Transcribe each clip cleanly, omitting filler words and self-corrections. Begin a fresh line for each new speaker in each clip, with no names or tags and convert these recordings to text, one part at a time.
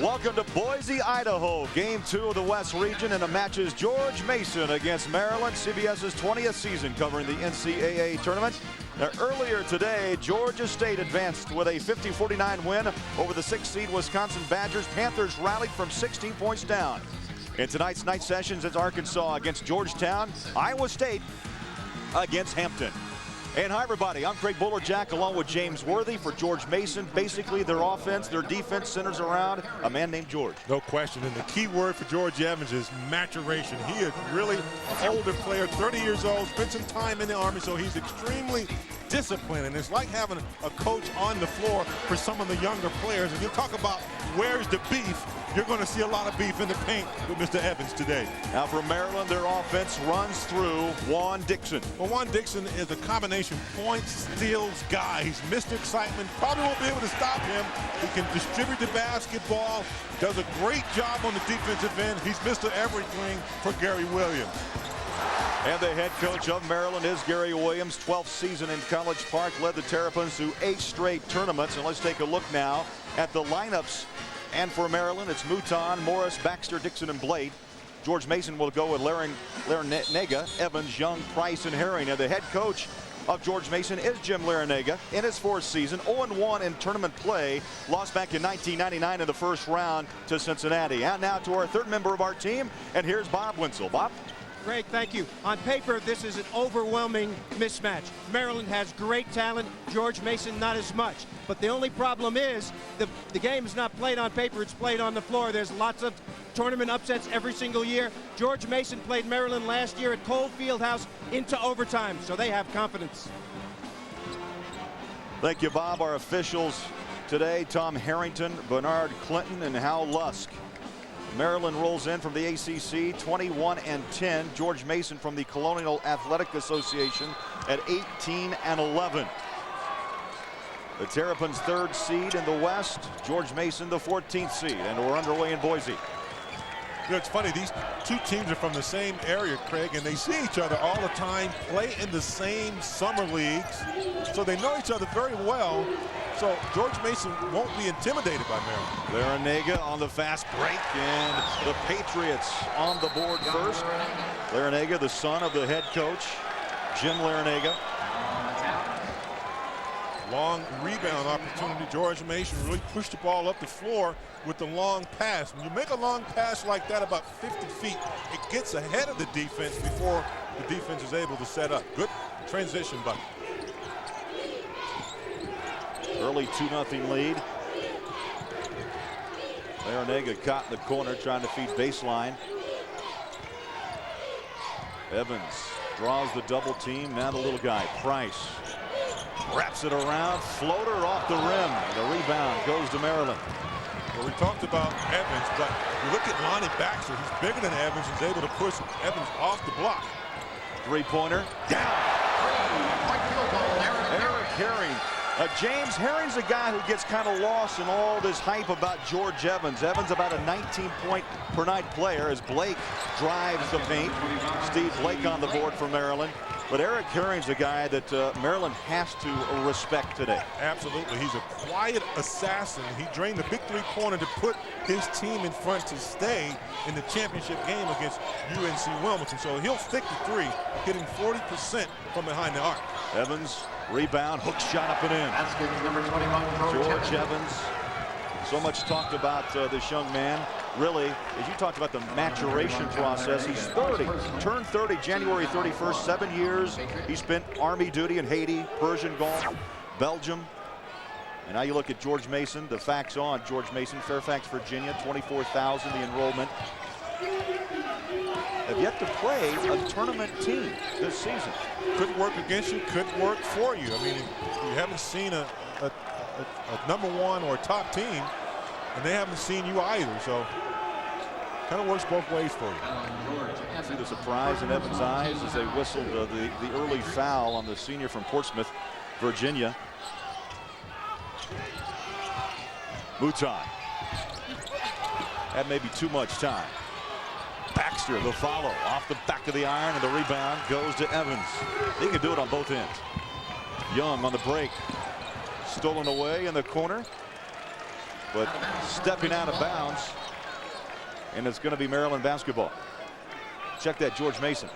Welcome to Boise, Idaho. Game 2 of the West Region, and the match is George Mason against Maryland, CBS's 20th season covering the NCAA tournament. Now, earlier today, Georgia State advanced with a 50-49 win over the 6th seed Wisconsin Badgers. Panthers rallied from 16 points down. In tonight's night sessions, it's Arkansas against Georgetown, Iowa State against Hampton. And hi, everybody. I'm Craig Bullerjack along with James Worthy for George Mason. Basically, their offense, their defense centers around a man named George.
No question. And the key word for George Evans is maturation. He is really an older player, 30 years old, spent some time in the Army, so he's extremely disciplined. And it's like having a coach on the floor for some of the younger players. And you talk about where's the beef, you're going to see a lot of beef in the paint with Mr. Evans today.
Now for Maryland, their offense runs through Juan Dixon.
Well, Juan Dixon is a combination points, steals guy. He's Mr. Excitement. Probably won't be able to stop him. He can distribute the basketball. Does a great job on the defensive end. He's Mr. Everything for Gary Williams.
And the head coach of Maryland is Gary Williams. 12th season in College Park, led the Terrapins to 8 straight tournaments. And let's take a look now at the lineups. And for Maryland, it's Mouton, Morris, Baxter, Dixon, and Blade. George Mason will go with Larranaga, Evans, Young, Price, and Herring. And the head coach of George Mason is Jim Larranaga. In his 4th season, 0-1 in tournament play. Lost back in 1999 in the first round to Cincinnati. And now to our 3rd member of our team, and here's Bob Winsel. Bob?
Greg, thank you. On paper, this is an overwhelming mismatch. Maryland has great talent, George Mason not as much. But the only problem is the game is not played on paper, it's played on the floor. There's lots of tournament upsets every single year. George Mason played Maryland last year at Cole Fieldhouse into overtime, so they have confidence.
Thank you, Bob. Our officials today, Tom Harrington, Bernard Clinton, and Hal Lusk. Maryland rolls in from the ACC 21-10. George Mason from the Colonial Athletic Association at 18-11. The Terrapins 3rd seed in the West. George Mason the 14th seed, and we're underway in Boise.
You know, it's funny, these two teams are from the same area, Craig, and they see each other all the time, play in the same summer leagues, so they know each other very well. So George Mason won't be intimidated by Maryland.
Larranaga on the fast break, and the Patriots on the board first. Larranaga, the son of the head coach, Jim Larranaga.
Long rebound opportunity. George Mason really pushed the ball up the floor with the long pass. When you make a long pass like that about 50 feet, it gets ahead of the defense before the defense is able to set up. Good transition bucket.
Early 2-0 lead. Larranaga caught in the corner trying to feed baseline. Evans draws the double team. Now the little guy, Price, wraps it around. Floater off the rim. The rebound goes to Maryland.
Well, we talked about Evans, but you look at Lonnie Baxter. He's bigger than Evans. He's able to push Evans off the block.
3-pointer down. Eric Herring. James, Herring's a guy who gets kind of lost in all this hype about George Evans. Evans about a 19-point per night player as Blake drives the paint. Steve Blake on the board for Maryland. But Eric Herring's a guy that Maryland has to respect today.
Absolutely. He's a quiet assassin. He drained the big 3-pointer to put his team in front to stay in the championship game against UNC Wilmington. So he'll stick to 3, hitting 40% from behind the arc.
Evans, rebound, hook shot up and in.
That's number 21,
George Evans. So much talked about this young man. Really, as you talked about the maturation process, he's 30, turned 30 January 31st, 7 years. He spent Army duty in Haiti, Persian Gulf, Belgium. And now you look at George Mason, the facts on George Mason, Fairfax, Virginia, 24,000 the enrollment. Have yet to play a tournament team this season.
Could work against you, could work for you. I mean, you haven't seen a #1 or a top team, and they haven't seen you either. So kind of works both ways for you.
See the surprise in Evans' eyes as they whistled the early foul on the senior from Portsmouth, Virginia. Mouton. That may be too much time. Baxter, the follow off the back of the iron, and the rebound goes to Evans. He can do it on both ends. Young on the break. Stolen away in the corner. but stepping out of bounds. And it's going to be Maryland basketball. Check that, George Mason.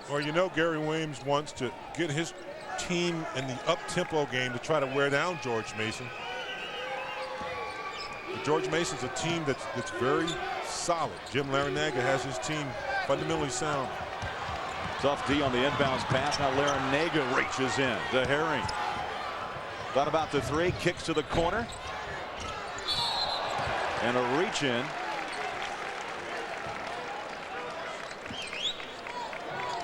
Well, you know, Gary Williams wants to get his team in the up-tempo game to try to wear down George Mason. But George Mason's a team that's very solid. Jim Larranaga has his team fundamentally sound.
Tough D on the inbounds pass. Now Larranaga reaches in to Herring. Thought about the three, kicks to the corner. And a reach in.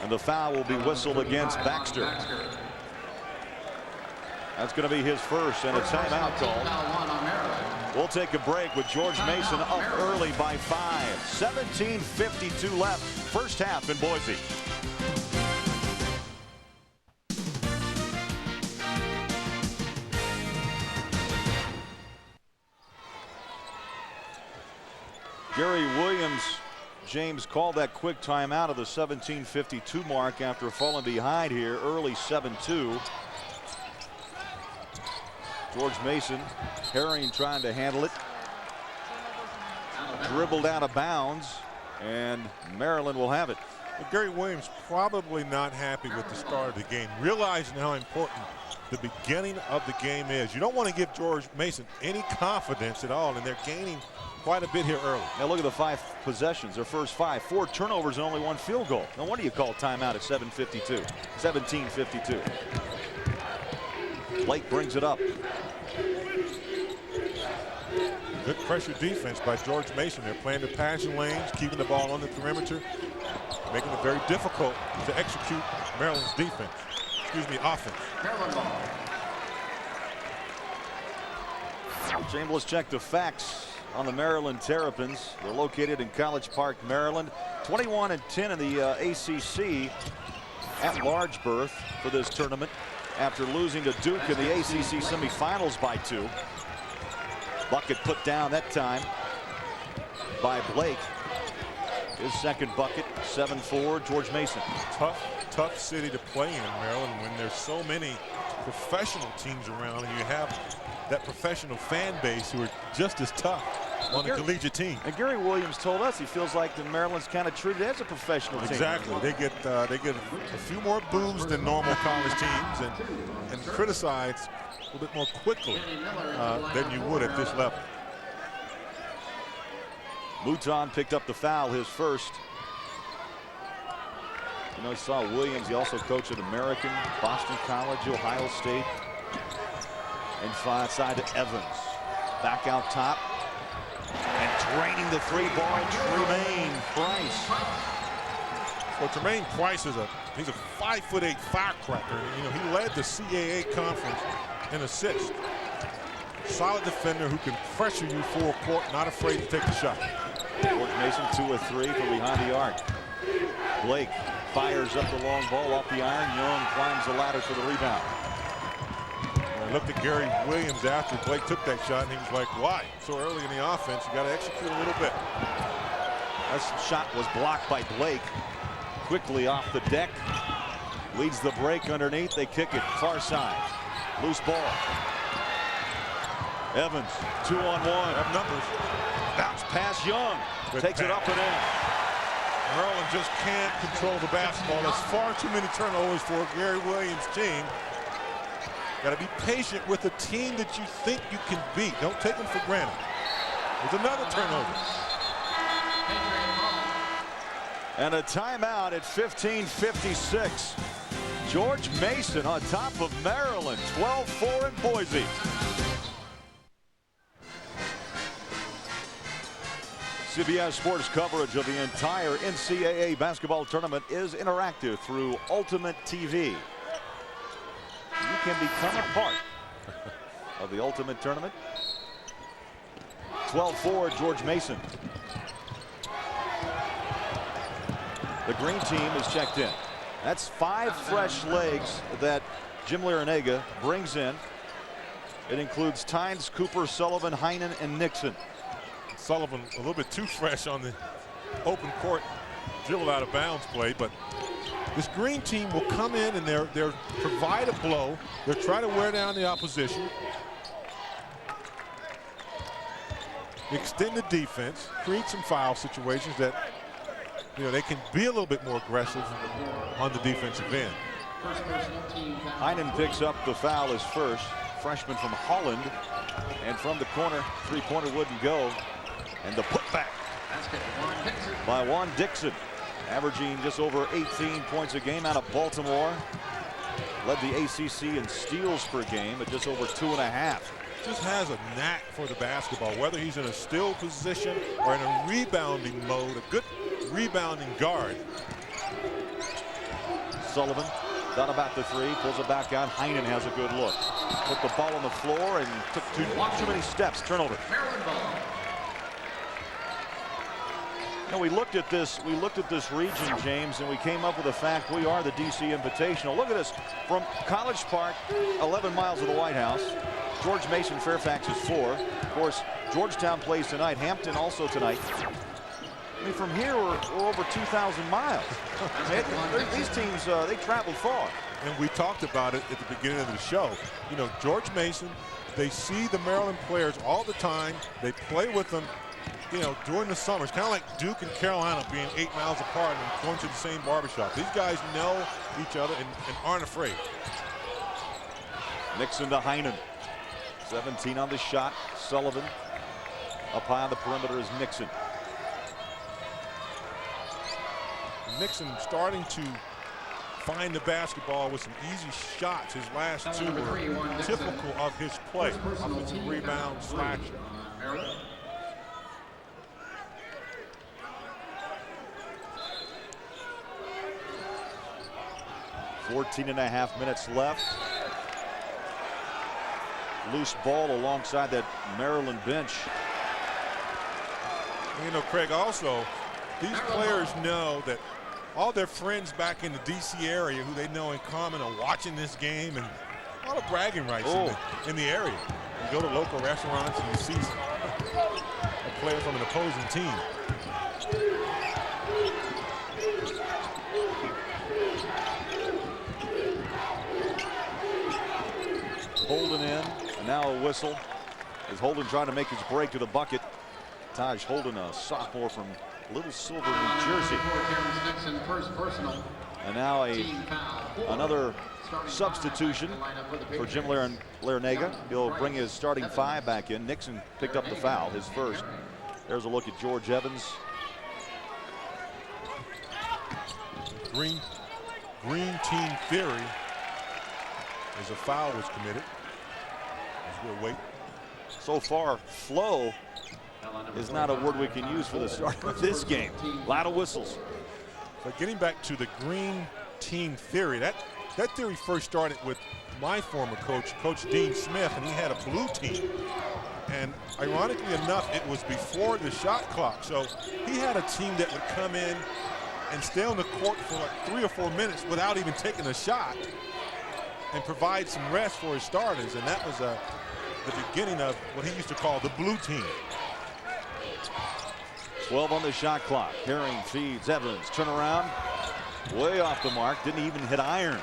And the foul will be whistled against Baxter. That's going to be his first, and a timeout call. We'll take a break with George Mason up early by 5. 17:52 left, first half in Boise. Gary Williams, James, called that quick timeout of the 17:52 mark after falling behind here early 7-2. George Mason, Herring trying to handle it. Dribbled out of bounds, and Maryland will have it.
Well, Gary Williams probably not happy with the start of the game, realizing how important the beginning of the game is. You don't want to give George Mason any confidence at all, and they're gaining quite a bit here early.
Now look at the 5 possessions, their first 5. 4 turnovers and only 1 field goal. No wonder you call timeout at 7:52. 17:52. Blake brings it up.
Good pressure defense by George Mason. They're playing the passing lanes, keeping the ball on the perimeter, making it very difficult to execute Maryland's defense. Excuse me, offense.
James, let's check the facts on the Maryland Terrapins. They're located in College Park, Maryland. 21-10 in the ACC at large berth for this tournament after losing to Duke in the ACC semifinals by 2. Bucket put down that time by Blake. His second bucket, 7-4, George Mason.
Tough city to play in, Maryland, when there's so many professional teams around and you have that professional fan base who are just as tough on a collegiate team.
And Gary Williams told us he feels like the Maryland's kind of treated as a professional team.
Exactly. They get a few more boos than normal college teams and criticized a little bit more quickly than you would at this level.
Mouton picked up the foul, his first. You know, I saw Williams. He also coached at American, Boston College, Ohio State. And far outside to Evans. Back out top. And draining the 3-ball, Tremaine Price.
Well, Tremaine Price is he's a 5'8" firecracker. You know, he led the CAA conference in assists. Solid defender who can pressure you full court, not afraid to take the shot.
George Mason 2 of 3 from behind the arc. Blake fires up the long ball off the iron. Young climbs the ladder for the rebound.
I looked at Gary Williams after Blake took that shot, and he was like, why? So early in the offense, you got to execute a little bit.
That shot was blocked by Blake. Quickly off the deck. Leads the break underneath. They kick it far side. Loose ball. Evans, 2-on-1.
Have numbers.
Bounce pass Young. Takes it up and in.
Maryland just can't control the basketball. There's far too many turnovers for Gary Williams' team. Got to be patient with a team that you think you can beat. Don't take them for granted. There's another turnover.
And a timeout at 15:56. George Mason on top of Maryland, 12-4 in Boise. CBS Sports coverage of the entire NCAA basketball tournament is interactive through Ultimate TV. You can become a part of the Ultimate Tournament. 12-4, George Mason. The green team is checked in. That's 5 fresh legs that Jim Larranaga brings in. It includes Tynes, Cooper, Sullivan, Heinen, and Nixon.
Sullivan a little bit too fresh on the open court dribble out of bounds play, but this green team will come in and they'll provide a blow. They'll try to wear down the opposition. extend the defense, create some foul situations that, you know, they can be a little bit more aggressive on the defensive end.
Heinen picks up the foul his first. Freshman from Holland. And from the corner, three-pointer wouldn't go. And the putback by Juan Dixon, averaging just over 18 points a game out of Baltimore. Led the ACC in steals per game at just over 2.5.
Just has a knack for the basketball, whether he's in a still position or in a rebounding mode, a good rebounding guard.
Sullivan done about the three, pulls it back out. Heinen has a good look. Put the ball on the floor and took too many steps. Turnover. Now we looked at this region, James, and we came up with the fact we are the DC Invitational. Look at this. From College Park, 11 miles of the White House. George Mason, Fairfax is 4. Of course, Georgetown plays tonight. Hampton also tonight. I mean, from here, we're over 2,000 miles. These teams, they travel far.
And we talked about it at the beginning of the show. You know, George Mason, they see the Maryland players all the time. They play with them, you know, during the summer. It's kind of like Duke and Carolina being 8 miles apart and going to the same barbershop. These guys know each other and aren't afraid.
Nixon to Heinen. 17 on the shot. Sullivan up high on the perimeter is Nixon.
Nixon starting to find the basketball with some easy shots. His last two were typical of his play. Offensive rebound, slasher.
14.5 minutes left. Loose ball alongside that Maryland bench.
You know, Craig, also, these players know that all their friends back in the D.C. area who they know in common are watching this game, and a lot of bragging rights in the area. You go to local restaurants and you see a player from an opposing team.
Holden in, and now a whistle. Is Holden trying to make his break to the bucket. Taj Holden, a sophomore from Little Silver, New Jersey. And now another substitution for Jim Larranaga. He'll bring his starting 5 back in. Nixon picked up the foul, his first. There's a look at George Evans.
Green team theory as a foul was committed. As we'll wait.
So far, flow is not a word we can use for the start of this game. A lot of whistles.
So getting back to the green team theory, that theory first started with my former coach, Coach Dean Smith, and he had a blue team. And ironically enough, it was before the shot clock. So he had a team that would come in and stay on the court for like 3 or 4 minutes without even taking a shot and provide some rest for his starters. And that was the beginning of what he used to call the blue team.
12 on the shot clock. Herring feeds Evans. Turn around. Way off the mark. Didn't even hit iron.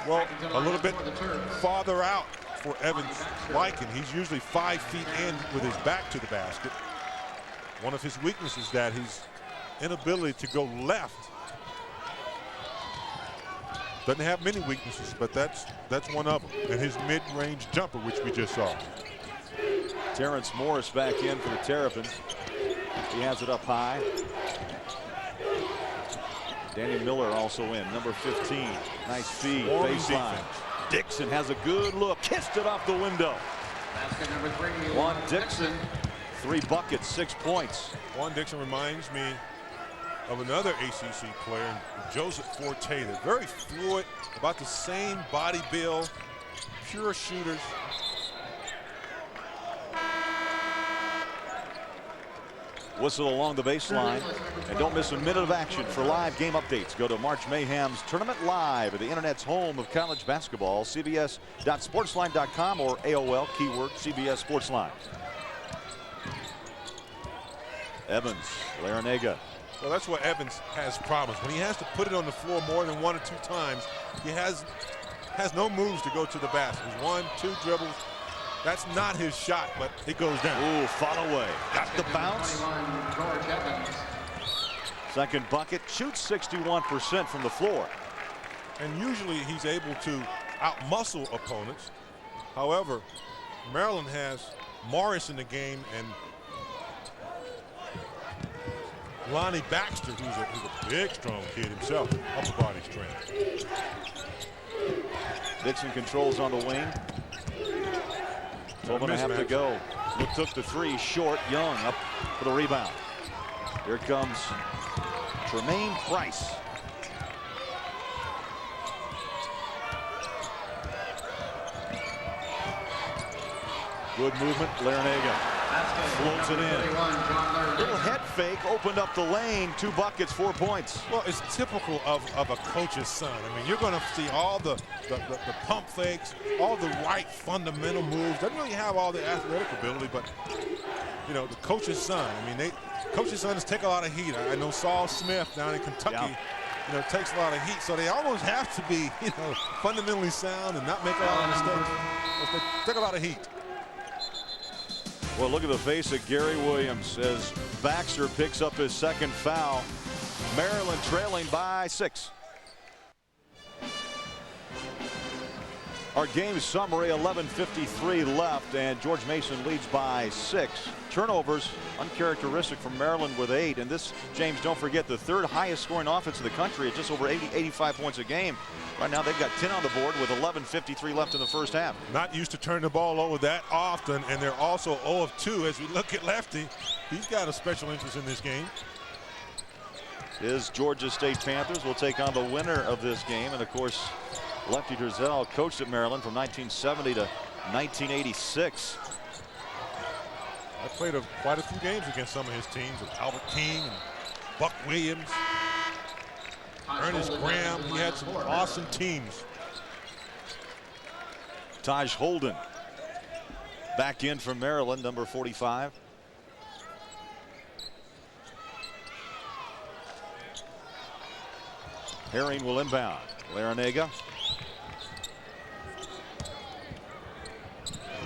Well, a little bit farther out for Evans' liking. He's usually 5 feet in with his back to the basket. One of his weaknesses is that his inability to go left. Doesn't have many weaknesses, but that's one of them. And his mid-range jumper, which we just saw.
Terrence Morris back in for the Terrapins. He has it up high. Danny Miller also in, number 15. Nice feed, baseline. Dixon has a good look, kissed it off the window.
Basket number 3.
Juan Dixon, 3 buckets, 6 points.
Juan Dixon reminds me of another ACC player, Joseph Forte. They're very fluid, about the same body build, pure shooters.
Whistle along the baseline, and don't miss a minute of action. For live game updates, go to March Mayhem's Tournament Live at the internet's home of college basketball, cbs.sportsline.com or AOL keyword CBS Sportsline. Evans, Larranaga.
Well, that's where Evans has problems. When he has to put it on the floor more than 1 or 2 times, he has no moves to go to the basket. It's 1, 2 dribbles, That's not his shot, but it goes down.
Ooh, foul away. Got the bounce. Second bucket. Shoots 61% from the floor.
And usually he's able to outmuscle opponents. However, Maryland has Morris in the game and Lonnie Baxter, who's a big, strong kid himself, upper body strength.
Dixon controls on the wing. 12.5 to go. Look, took the three short. Young up for the rebound. Here comes Tremaine Price. Good movement. Larranaga floats it in. Little head fake opened up the lane. 2 buckets, 4 points.
Well, it's typical of a coach's son. I mean, you're going to see all the pump fakes, all the right fundamental moves. Doesn't really have all the athletic ability, but you know, the coach's son. I mean, coach's sons take a lot of heat. I know Saul Smith down in Kentucky. You know, takes a lot of heat, so they almost have to be, you know, fundamentally sound and not make a lot of mistakes. But they take a lot of heat.
Well, look at the face of Gary Williams as Baxter picks up his second foul. Maryland trailing by 6. Our game summary, 11:53 left, and George Mason leads by 6. Turnovers, uncharacteristic from Maryland with 8. And this, James, don't forget, the 3rd highest scoring offense in the country at just over 85 points a game. Right now they've got 10 on the board with 11:53 left in the first half.
Not used to turning the ball over that often, and they're also 0 of 2 as we look at Lefty. He's got a special interest in this game.
His Georgia State Panthers will take on the winner of this game. And of course, Lefty Driesell coached at Maryland from 1970 to 1986.
I played quite a few games against some of his teams, with Albert King and Buck Williams, Ernest Graham. He had some awesome teams.
Taj Holden back in for Maryland, number 45. Herring will inbound. Larranaga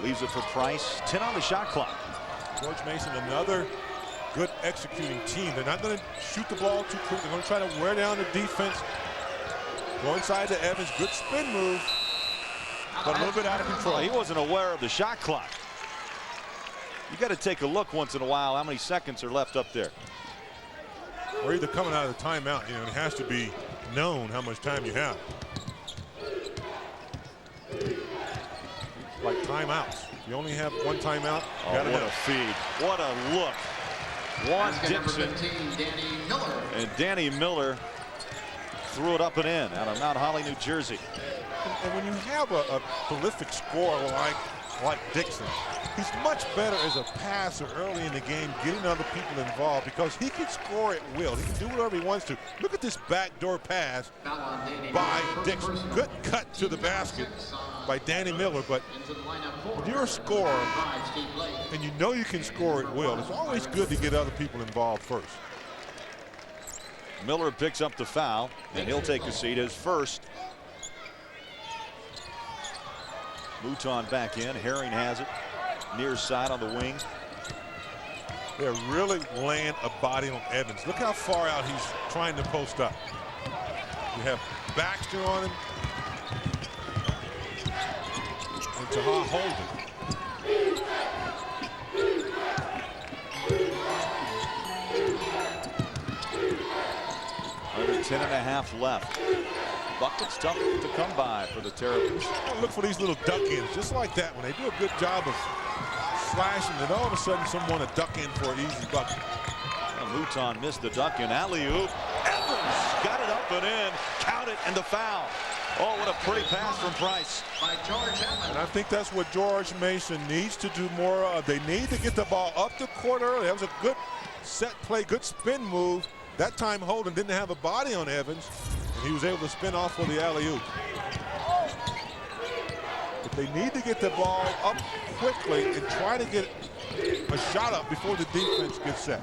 leaves it for Price. 10 on the shot clock.
George Mason, another good executing team. They're not going to shoot the ball too quick. They're going to try to wear down the defense. Go inside to Evans. Good spin move, but a little bit out of control.
Well, he wasn't aware of the shot clock. You got to take a look once in a while how many seconds are left up there.
Or either coming out of the timeout, you know, it has to be known how much time you have. Like timeouts. You only have one timeout.
Oh, what a feed. What a look. Juan Dixon and Danny Miller threw it up and in out of Mount Holly, New Jersey.
And when you have a prolific scorer like Dixon, he's much better as a passer early in the game, getting other people involved, because he can score at will. He can do whatever he wants to. Look at this backdoor pass by Dixon. Good cut to the basket by Danny Miller, but when you're a scorer and you know you can score at will, it's always good to get other people involved first.
Miller picks up the foul, and he'll take a seat, his first. Mouton back in. Herring has it near side on the wing.
They're really laying a body on Evans. Look how far out he's trying to post up. You have Baxter on him. And Taha Holden.
Under 10.5 left. Buckets tough to come by for the Terrapins.
Look for these little duck-ins, just like that. When they do a good job of slashing, and all of a sudden someone a duck in for an easy bucket.
And Mouton missed the duck in. Alley-oop. Evans got it up and in. Count it, and the foul. Oh, what a pretty pass from Price.
And I think that's what George Mason needs to do more of. They need to get the ball up the court early. That was a good set play, good spin move. That time Holden didn't have a body on Evans, and he was able to spin off for the alley-oop. But they need to get the ball up quickly and try to get a shot up before the defense gets set.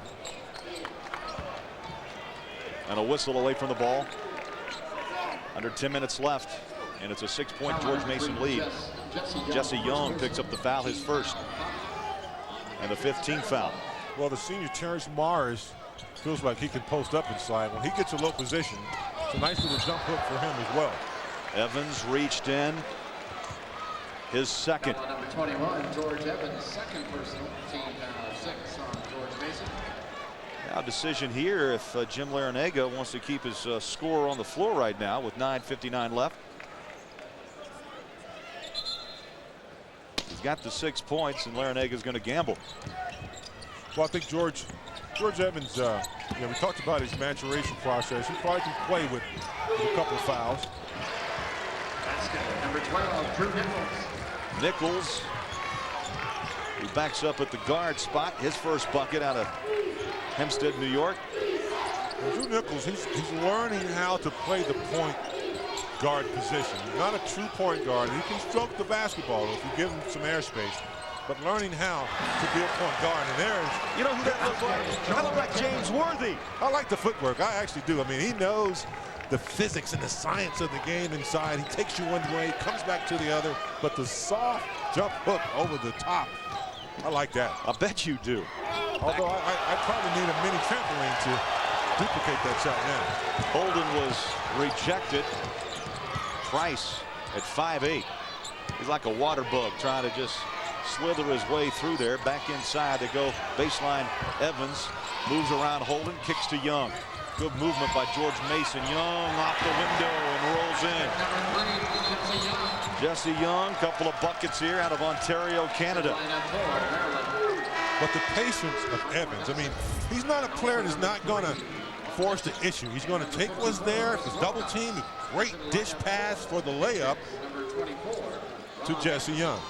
And a whistle away from the ball. Under 10 minutes left, and it's a 6-point George Mason lead. Jesse Young picks up the foul, his first. And the 15th foul.
Well, the senior Terrence Morris feels like he can post up inside. When he gets a low position, it's a nice little jump hook for him as well.
Evans reached in. His second.
Number 21, George Evans, second personal, team foul 6 on George Mason.
Now decision here if Jim Larranaga wants to keep his score on the floor right now with 9:59 left. He's got the 6 points, and Larranaga's going to gamble.
Well, I think George Evans, we talked about his maturation process. He probably can play with a couple of fouls.
Basket, number 12, Drew Nichols.
Nichols, he backs up at the guard spot. His first bucket out of Hempstead, New York.
Well, Drew Nichols, he's learning how to play the point guard position. He's not a true point guard. He can stroke the basketball if you give him some airspace. But learning how to be a point guard, and there's...
You know who that looks like? That looks like James Worthy.
I like the footwork. I actually do. I mean, he knows the physics and the science of the game inside. He takes you one way, comes back to the other, but the soft jump hook over the top, I like that.
I bet you do.
Although I probably need a mini trampoline to duplicate that shot now.
Holden was rejected. Price at 5'8". He's like a water bug trying to just slither his way through there. Back inside to go baseline. Evans moves around Holden, kicks to Young. Good movement by George Mason. Young off the window and rolls in. Jesse Young, couple of buckets here out of Ontario, Canada.
But the patience of Evans, I mean, he's not a player that's not going to force the issue. He's going to take what's there. If it's double team, great dish pass for the layup to Jesse Young.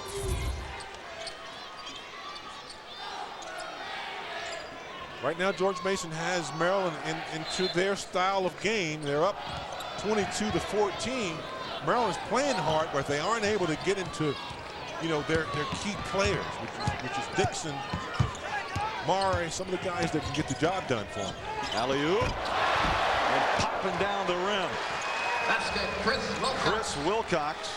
Right now, George Mason has Maryland into their style of game. They're up 22-14. Maryland's playing hard, but they aren't able to get into, their key players, which is Dixon, Murray, some of the guys that can get the job done for them.
Alley-oop, and popping down the rim.
Basket,
Chris Wilcox,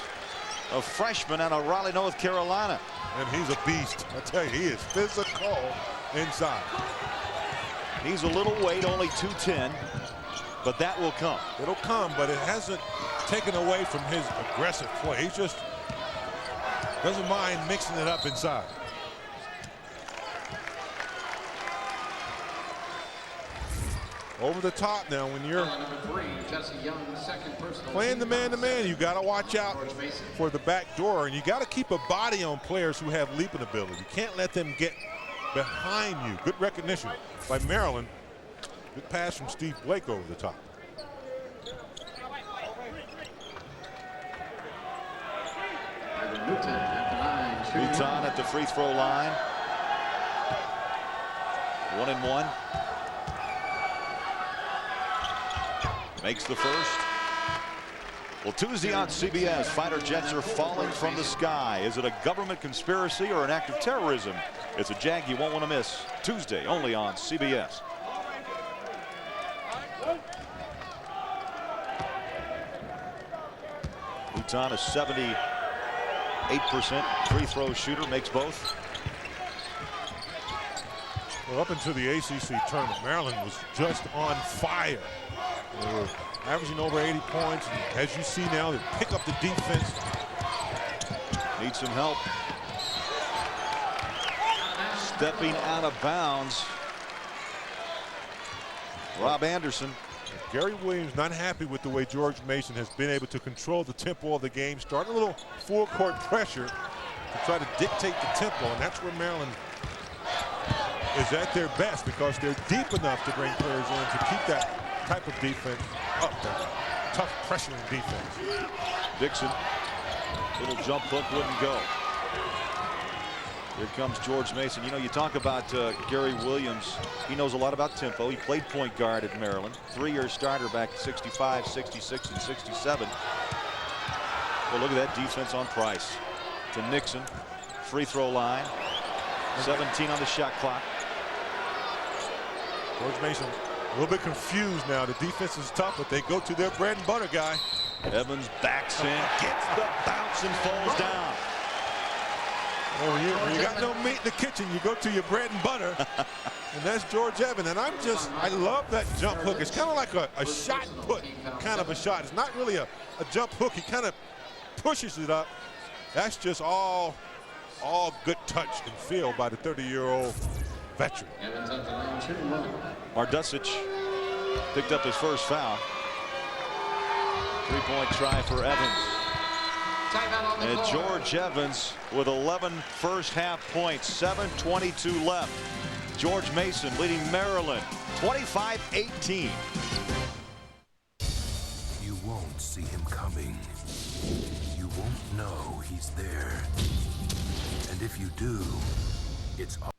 a freshman out of Raleigh, North Carolina.
And he's a beast. I tell you, he is physical inside.
He's a little weight, only 210, but that will come.
It'll come, but it hasn't taken away from his aggressive play. He just doesn't mind mixing it up inside. Over the top now when you're playing the man-to-man, you got to watch out for the back door, and you got to keep a body on players who have leaping ability. You can't let them get behind you. Good recognition by Maryland. Good pass from Steve Blake over the top.
Newton at the free throw line. 1-and-1. Makes the first. Well, Tuesday on CBS, fighter jets are falling from the sky. Is it a government conspiracy or an act of terrorism? It's a jag you won't want to miss. Tuesday, only on CBS. Newton, a 78% free throw shooter, makes both.
Well, up into the ACC tournament, Maryland was just on fire. They were averaging over 80 points. And as you see now, they pick up the defense.
Need some help. Stepping out of bounds. Rob Anderson.
Gary Williams not happy with the way George Mason has been able to control the tempo of the game. Start a little full court pressure to try to dictate the tempo, and that's where Maryland is at their best, because they're deep enough to bring players in to keep that type of defense up there. Tough pressuring defense.
Dixon, little jump hook wouldn't go. Here comes George Mason. You talk about Gary Williams. He knows a lot about tempo. He played point guard at Maryland. 3-year starter back in 65, 66, and 67. Well, look at that defense on Price. To Nixon. Free throw line. 17 on the shot clock.
George Mason a little bit confused now. The defense is tough, but they go to their bread and butter guy.
Evans backs in, gets the bounce, and falls down.
Well, when you got no meat in the kitchen, you go to your bread and butter, and that's George Evans. And I love that jump hook. It's kind of like a shot put kind of a shot. It's not really a jump hook. He kind of pushes it up. That's just all good touch and feel by the 30-year-old veteran.
Mardusic picked up his first foul. Three-point try for Evans. And George Evans with 11 first-half points, 7:22 left. George Mason leading Maryland 25-18.
You won't see him coming. You won't know he's there. And if you do, it's all.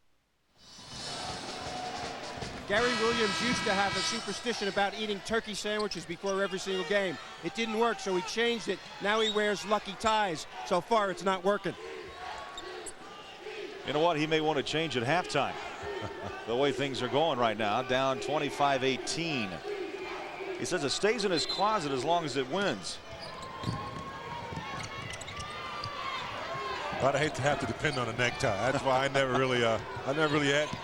Gary Williams used to have a superstition about eating turkey sandwiches before every single game. It didn't work, so he changed it. Now he wears lucky ties. So far, it's not working.
You know what? He may want to change at halftime. The way things are going right now, down 25-18. He says it stays in his closet as long as it wins.
But I hate to have to depend on a necktie. That's why I never really had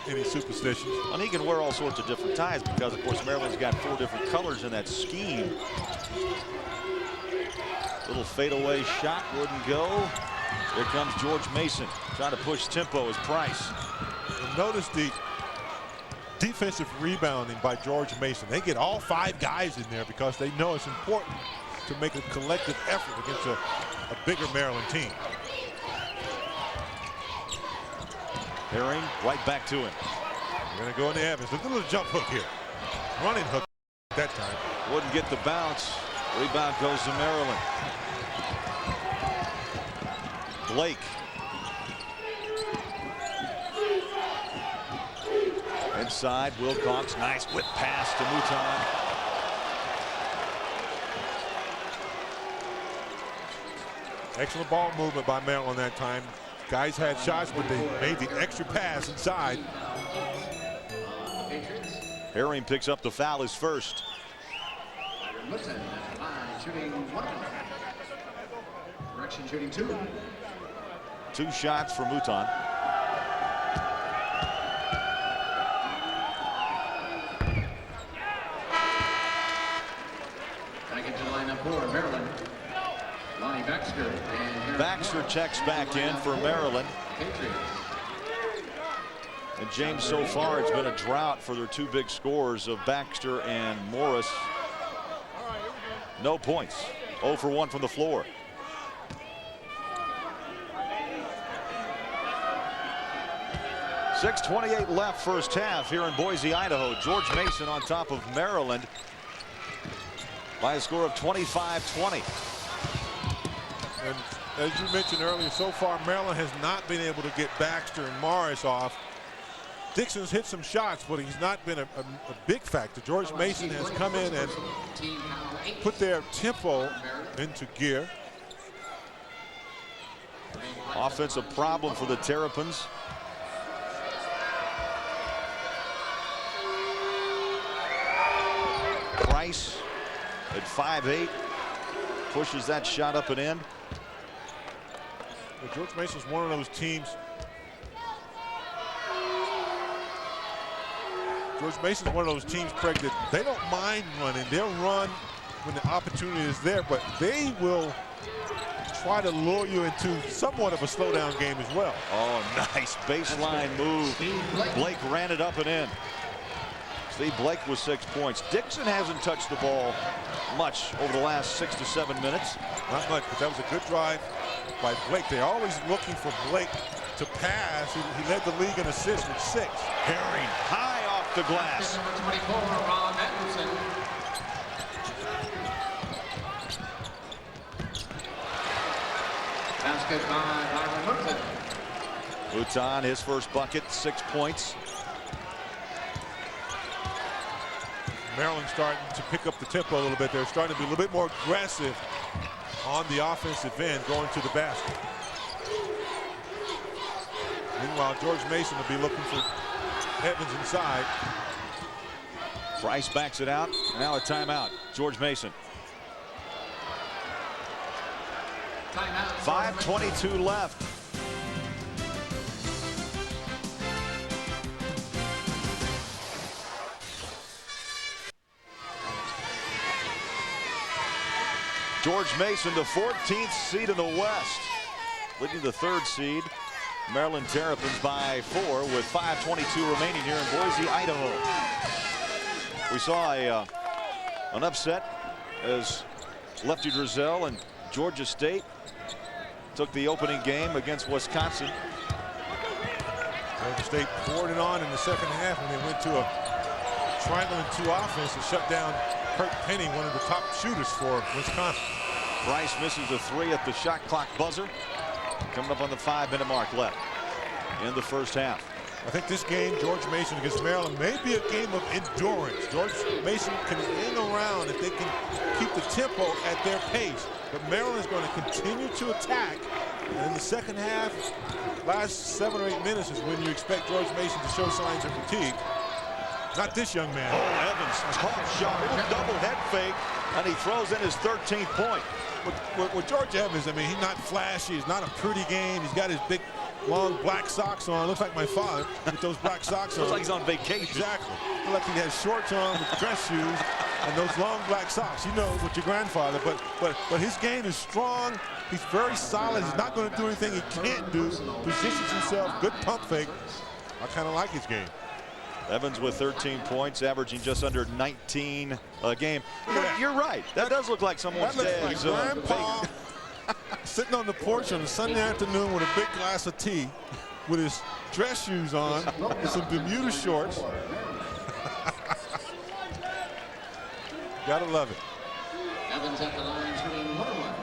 any superstitions.
And he can wear all sorts of different ties because, of course, Maryland's got 4 different colors in that scheme. Little fadeaway shot wouldn't go. Here comes George Mason trying to push tempo as Price.
And notice the defensive rebounding by George Mason. They get all 5 guys in there because they know it's important to make a collective effort against a bigger Maryland team.
Herring right back to him.
We're going to go into Evans. Look at the little jump hook here. Running hook that time.
Wouldn't get the bounce. Rebound goes to Maryland. Blake. Inside, Wilcox. Nice whip pass to Mouton.
Excellent ball movement by Maryland that time. Guys had shots, but they made the extra pass inside.
Herring picks up the foul, his first.
Correction shooting 2.
2 shots for Mouton.
Back into lineup for Maryland. Lonnie Baxter and
Baxter checks back in for Maryland. And James, so far it's been a drought for their 2 big scores of Baxter and Morris. No points. 0 for 1 from the floor. .6:28 left first half here in Boise, Idaho. George Mason on top of Maryland by a score of 25-20.
And as you mentioned earlier, so far Maryland has not been able to get Baxter and Morris off. Dixon's hit some shots, but he's not been a big factor. George Mason has come in and put their tempo into gear.
Offensive problem for the Terrapins. Price at 5'8", pushes that shot up and in.
Well, George Mason's one of those teams. George Mason's one of those teams, Craig, that they don't mind running. They'll run when the opportunity is there, but they will try to lure you into somewhat of a slowdown game as well.
Oh, nice baseline move. Blake ran it up and in. Steve Blake with 6 points. Dixon hasn't touched the ball much over the last 6 to 7 minutes.
Not much, but that was a good drive by Blake. They're always looking for Blake to pass. He led the league in assists with 6.
Herring high off the glass.
Number 24, Ron Anderson. Basket by Byron Mouton.
Mouton, his first bucket, 6 points.
Maryland starting to pick up the tempo a little bit. They're starting to be a little bit more aggressive on the offensive end, going to the basket. Meanwhile, George Mason will be looking for Evans inside.
Price backs it out. Now a timeout. George Mason. 5:22 left. George Mason, the 14th seed in the West, leading the 3rd seed, Maryland Terrapins, by 4 with 5:22 remaining here in Boise, Idaho. We saw an upset as Lefty Driesell and Georgia State took the opening game against Wisconsin.
Georgia State poured it on in the second half when they went to a triangle and 2 offense and shut down Kurt Penny, one of the top shooters for Wisconsin.
Bryce misses a 3 at the shot clock buzzer. Coming up on the 5-minute mark left in the first half.
I think this game, George Mason against Maryland, may be a game of endurance. George Mason can hang around if they can keep the tempo at their pace. But Maryland is going to continue to attack. And in the second half, last 7 or 8 minutes is when you expect George Mason to show signs of fatigue. Not this young man.
Oh, Evans, tough shot, double head fake, and he throws in his 13th point.
With George Evans, I mean, he's not flashy. He's not a pretty game. He's got his big, long black socks on. Looks like my father with those black socks on.
Looks like he's on vacation.
Exactly. Looks like he has shorts on with dress shoes and those long black socks. You know, with your grandfather. But his game is strong. He's very solid. He's not going to do anything he can't do. Positions himself. Good pump fake. I kind of like his game.
Evans with 13 points, averaging just under 19 a game. You're right. That does look like someone's dad's
grandpa sitting on the porch on a Sunday afternoon with a big glass of tea, with his dress shoes on, with some Bermuda shorts. Gotta love it.
Evans at the line shooting 1-1.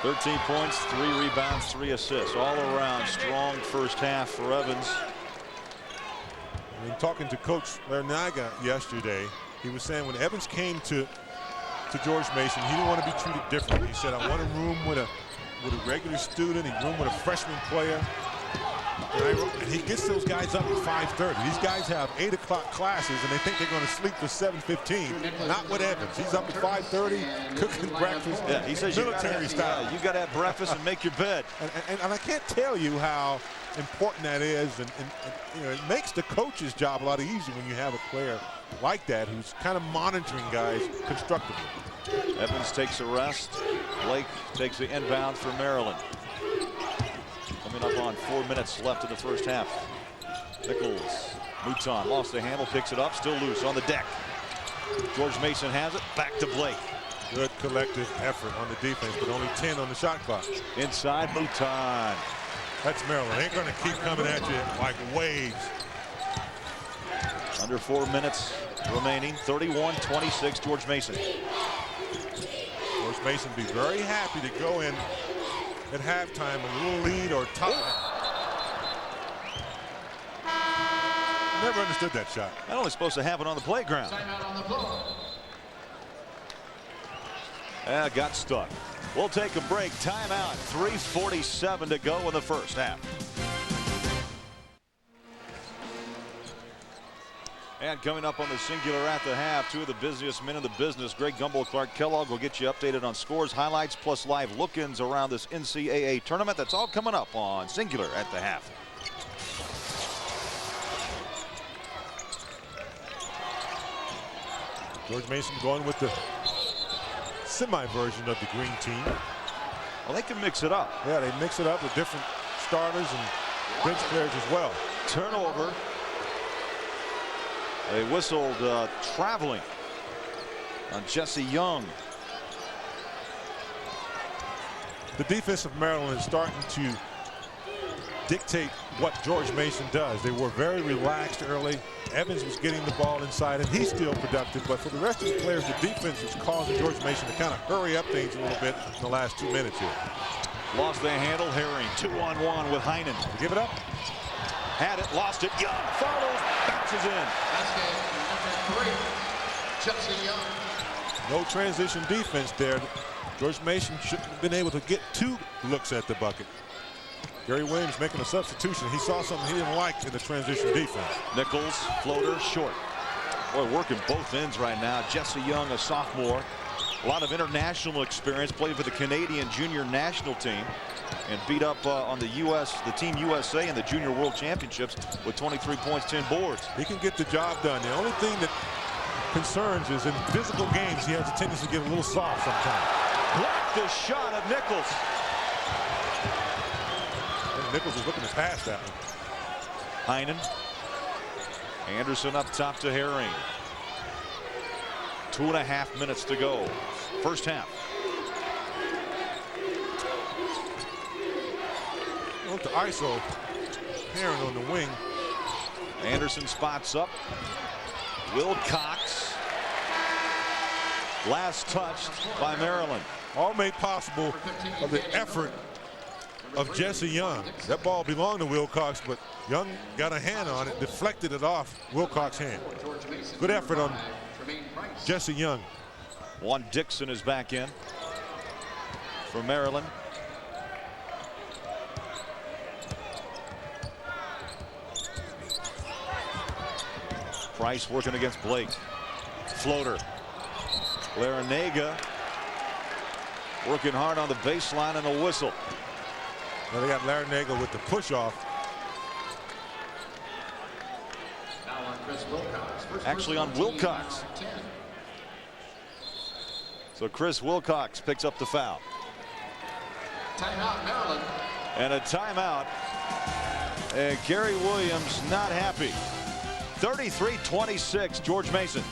13 points, 3 rebounds, 3 assists. All around strong first half for Evans.
I mean, talking to Coach Larranaga yesterday, he was saying when Evans came to George Mason, he didn't want to be treated differently. He said, I want a room with a regular student, a room with a freshman player. And he gets those guys up at 5:30. These guys have 8 o'clock classes, and they think they're going to sleep till 7:15. Not with Evans. He's up at 5:30, cooking breakfast.
Yeah, he says
military style.
You got to have breakfast and make your bed.
And I can't tell you how important that is, and you know, it makes the coach's job a lot easier when you have a player like that who's kind of monitoring guys constructively.
Evans takes a rest. Blake takes the inbound for Maryland. Coming up on 4 minutes left in the first half. Nichols, Mouton lost the handle, picks it up, still loose on the deck. George Mason has it, back to Blake.
Good collective effort on the defense, but only 10 on the shot clock.
Inside Mouton.
That's Maryland. They're going to keep coming at you like waves.
Under 4 minutes remaining, 31-26, George Mason.
George Mason be very happy to go in at halftime a little lead or tie. Never understood that shot.
That only supposed to happen on the playground.
Timeout on the floor.
Got stuck. We'll take a break. Timeout. 3:47 to go in the first half. And coming up on the Singular at the half, 2 of the busiest men in the business, Greg Gumbel, Clark Kellogg, will get you updated on scores, highlights, plus live look-ins around this NCAA tournament. That's all coming up on Singular at the half.
George Mason going with the semi-version of the green team.
Well, they can mix it up.
Yeah, they mix it up with different starters and bench players as well.
Turnover. They whistled traveling on Jesse Young.
The defense of Maryland is starting to dictate what George Mason does. They were very relaxed early. Evans was getting the ball inside, and he's still productive. But for the rest of the players, the defense is causing George Mason to kind of hurry up things a little bit in the last 2 minutes here.
Lost the handle. Herring 2-on-1 with Heinen.
Give it up.
Had it, lost it. Young follows, bounces in.
Basket number 3, Jesse Young.
No transition defense there. George Mason shouldn't have been able to get 2 looks at the bucket. Gary Williams making a substitution. He saw something he didn't like in the transition defense.
Nichols, floater, short. Boy, working both ends right now. Jesse Young, a sophomore. A lot of international experience. Played for the Canadian junior national team. And beat up on the Team USA in the Junior World Championships with 23 points, 10 boards.
He can get the job done. The only thing that concerns is in physical games, he has a tendency to get a little soft sometimes.
Blocked the shot of Nichols.
And Nichols is looking to pass that one.
Heinen. Anderson up top to Herring. 2.5 minutes to go. First half.
Look to ISO. Herring on the wing.
Anderson spots up. Wilcox. Last touched by Maryland.
All made possible of the effort of Jesse Young. That ball belonged to Wilcox, but Young got a hand on it, deflected it off Wilcox's hand. Good effort on Jesse Young.
Juan Dixon is back in for Maryland. Price working against Blake. Floater. Larranaga working hard on the baseline and a whistle.
Now they got Larranaga with the push off.
Actually on Wilcox. So Chris Wilcox picks up the foul.
Timeout, Maryland.
And a timeout. And Gary Williams not happy. 33-26, George Mason.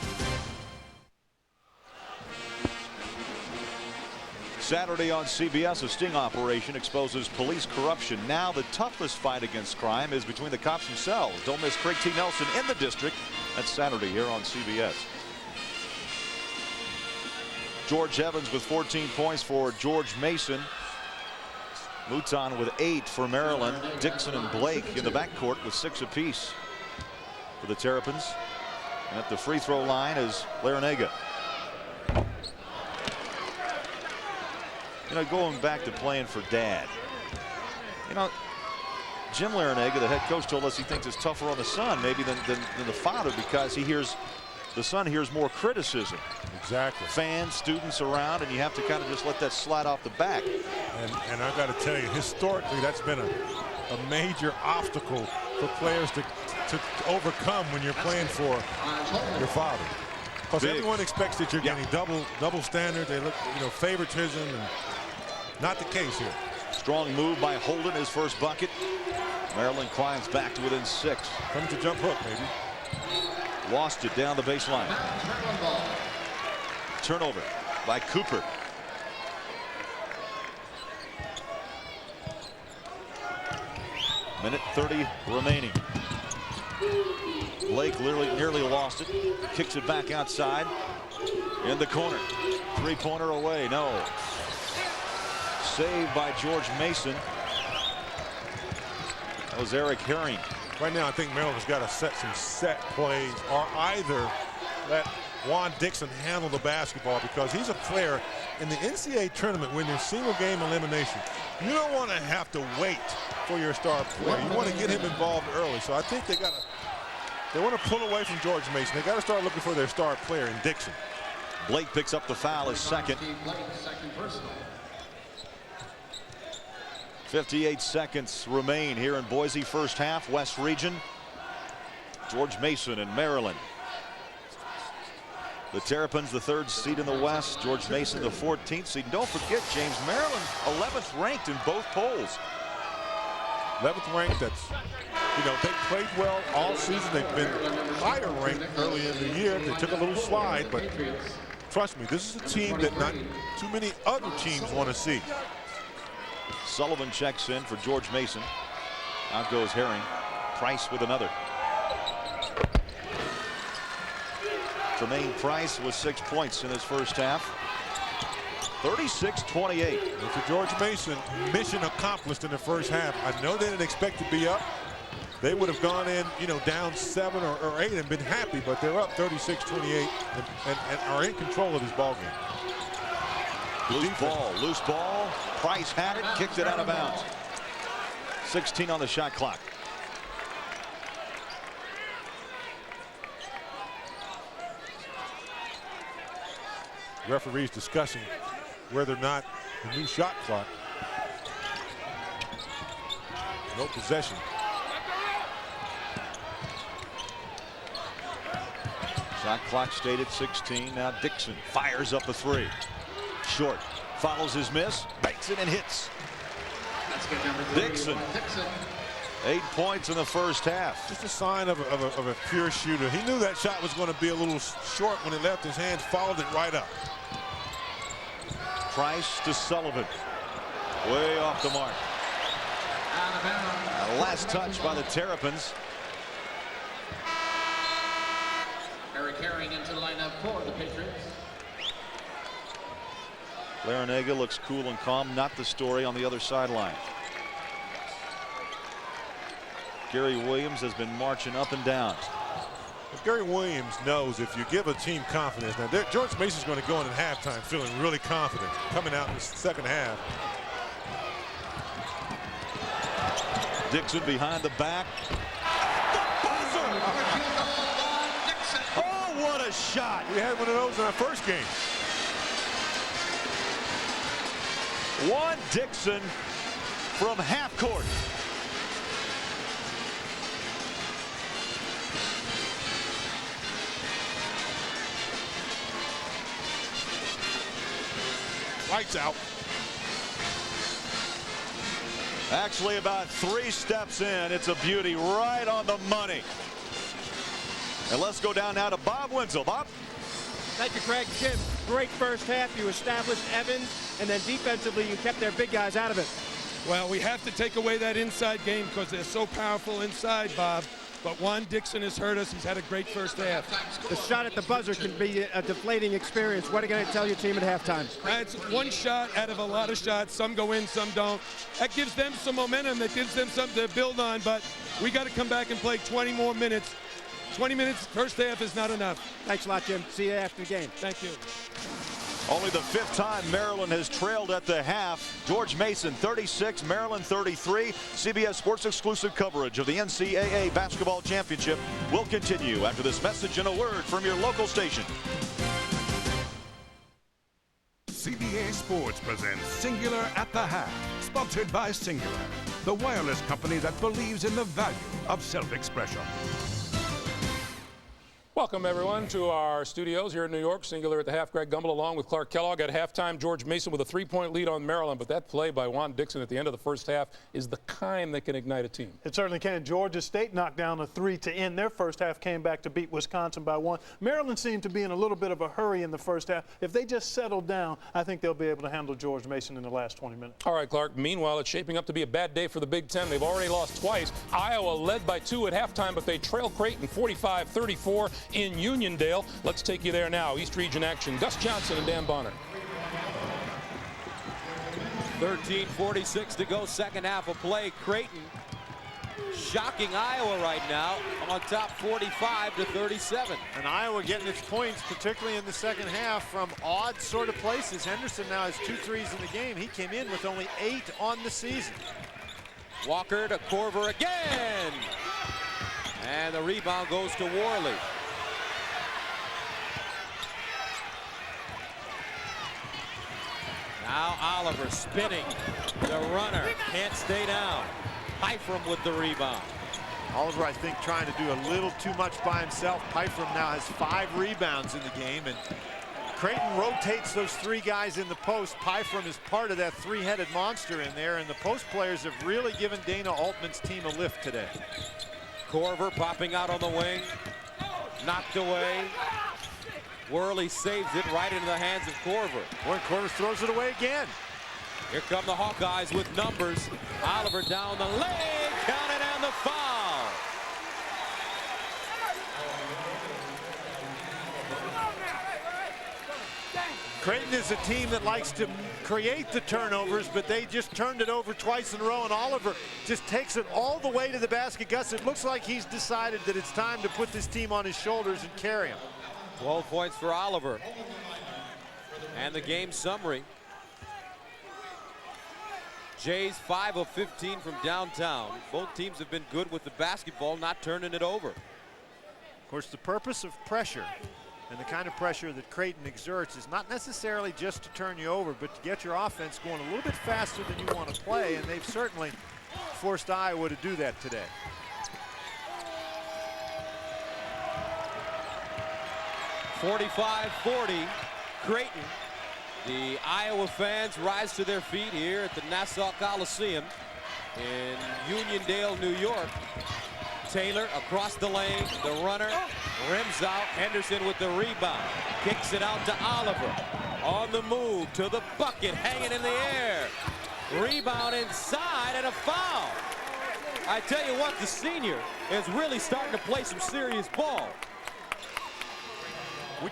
Saturday on CBS, a sting operation exposes police corruption. Now the toughest fight against crime is between the cops themselves. Don't miss Craig T. Nelson in the district. That's Saturday here on CBS. George Evans with 14 points for George Mason. Mouton with 8 for Maryland. Dixon and Blake in the backcourt with 6 apiece for the Terrapins. And at the free throw line is Larranaga. You know, going back to playing for Dad. You know, Jim Larranaga, the head coach, told us he thinks it's tougher on the son maybe than the father, because the son hears more criticism.
Exactly.
Fans, students around, and you have to kind of just let that slide off the back.
And I got to tell you, historically, that's been a major obstacle for players to overcome when you're playing for your father. Because everyone expects that you're getting double standard. They look, favoritism, and not the case here.
Strong move by Holden, his first bucket. Maryland climbs back to within 6.
Comes to jump hook, maybe.
Lost it down the baseline. Turnover by Cooper. Minute 30 remaining. Blake nearly lost it. Kicks it back outside. In the corner. 3-pointer away. No. Saved by George Mason. That was Eric Herring.
Right now, I think Maryland's got to set some set plays, or either let Juan Dixon handle the basketball, because he's a player in the NCAA tournament when there's single game elimination. You don't want to have to wait for your star player. You want to get him involved early. So I think they want to pull away from George Mason. They got to start looking for their star player in Dixon.
Blake picks up the foul, his second. 58 seconds remain here in Boise, first half, West Region. George Mason in Maryland. The Terrapins, the 3rd seed in the West. George Mason, the 14th seed. And don't forget, James, Maryland 11th ranked in both polls.
11th ranked. That's, they played well all season. They've been higher ranked early in the year. They took a little slide, but trust me, this is a team that not too many other teams want to see.
Sullivan checks in for George Mason. Out goes Herring. Price with another. Tremaine Price with 6 points in his first half. 36-28.
For George Mason, mission accomplished in the first half. I know they didn't expect to be up. They would have gone in, down 7 or 8 and been happy, but they're up 36-28 and are in control of this ball game.
Loose ball. Price had it, kicked it out of bounds. 16 on the shot clock.
Referees discussing whether or not the new shot clock. No possession.
Shot clock stayed at 16. Now Dixon fires up a three. Short. Follows his miss. Banks it and hits. Dixon. 8 points in the first half.
Just a sign of a pure shooter. He knew that shot was going to be a little short when it left his hands. Followed it right up.
Price to Sullivan. Way off the mark. A last touch by the Terrapins.
Harry carrying into the lineup for the Patriots.
Larranaga looks cool and calm. Not the story on the other sideline. Gary Williams has been marching up and down.
But Gary Williams knows if you give a team confidence. Now, George Mason's going to go in at halftime feeling really confident coming out in the second half.
Dixon behind the back. The buzzer! Oh, what a shot!
We had one of those in our first game.
Juan Dixon from half court.
Lights out.
Actually, about 3 steps in. It's a beauty, right on the money. And let's go down now to Bob Wenzel. Bob?
Thank you, Craig. Jim, great first half. You established Evans, and then defensively you kept their big guys out of it.
Well, we have to take away that inside game because they're so powerful inside, Bob. But Juan Dixon has hurt us. He's had a great first half.
The shot at the buzzer can be a deflating experience. What are you going to tell your team at halftime?
It's one shot out of a lot of shots. Some go in, some don't. That gives them some momentum. That gives them something to build on. But we got to come back and play 20 more minutes. 20 minutes first half is not enough.
Thanks a lot, Jim. See you after the game.
Thank you.
Only the 5th time Maryland has trailed at the half. George Mason 36, Maryland 33. CBS Sports exclusive coverage of the NCAA basketball championship will continue after this message and a word from your local station.
CBS Sports presents Singular at the Half, sponsored by Singular, the wireless company that believes in the value of self-expression.
Welcome, everyone, to our studios here in New York. Singular at the half. Greg Gumbel along with Clark Kellogg at halftime. George Mason with a 3-point lead on Maryland. But that play by Juan Dixon at the end of the first half is the kind that can ignite a team.
It certainly can. Georgia State knocked down a 3 to end their first half, came back to beat Wisconsin by 1. Maryland seemed to be in a little bit of a hurry in the first half. If they just settle down, I think they'll be able to handle George Mason in the last 20 minutes.
All right, Clark. Meanwhile, it's shaping up to be a bad day for the Big Ten. They've already lost twice. Iowa led by 2 at halftime, but they trail Creighton 45-34 in Uniondale. Let's take you there now. East Region action. Gus Johnson and Dan Bonner.
13:46 to go, second half of play. Creighton shocking Iowa right now on top 45-37.
And Iowa getting its points, particularly in the second half, from odd sort of places. Henderson now has 2 threes in the game. He came in with only 8 on the season.
Walker to Corver again. And the rebound goes to Worley. Now Oliver spinning. The runner can't stay down. Pyfrom with the rebound.
Oliver, I think, trying to do a little too much by himself. Pyfrom now has 5 rebounds in the game, and Creighton rotates those 3 guys in the post. Pyfrom is part of that 3-headed monster in there, and the post players have really given Dana Altman's team a lift today.
Corver popping out on the wing. Knocked away. Worley saves it right into the hands of Corver.
Corver throws it away again.
Here come the Hawkeyes with numbers. Oliver down the lane, counted, and the foul.
Creighton is a team that likes to create the turnovers, but they just turned it over twice in a row, and Oliver just takes it all the way to the basket. Gus, it looks like he's decided that it's time to put this team on his shoulders and carry him.
12 points for Oliver. And the game summary. Jays 5 of 15 from downtown. Both teams have been good with the basketball, not turning it over.
Of course, the purpose of pressure and the kind of pressure that Creighton exerts is not necessarily just to turn you over, but to get your offense going a little bit faster than you want to play, and they've certainly forced Iowa to do that today.
45-40, Creighton. The Iowa fans rise to their feet here at the Nassau Coliseum in Uniondale, New York. Taylor across the lane, the runner, rims out. Henderson with the rebound, kicks it out to Oliver. On the move to the bucket, hanging in the air. Rebound inside and a foul. I tell you what, the senior is really starting to play some serious ball.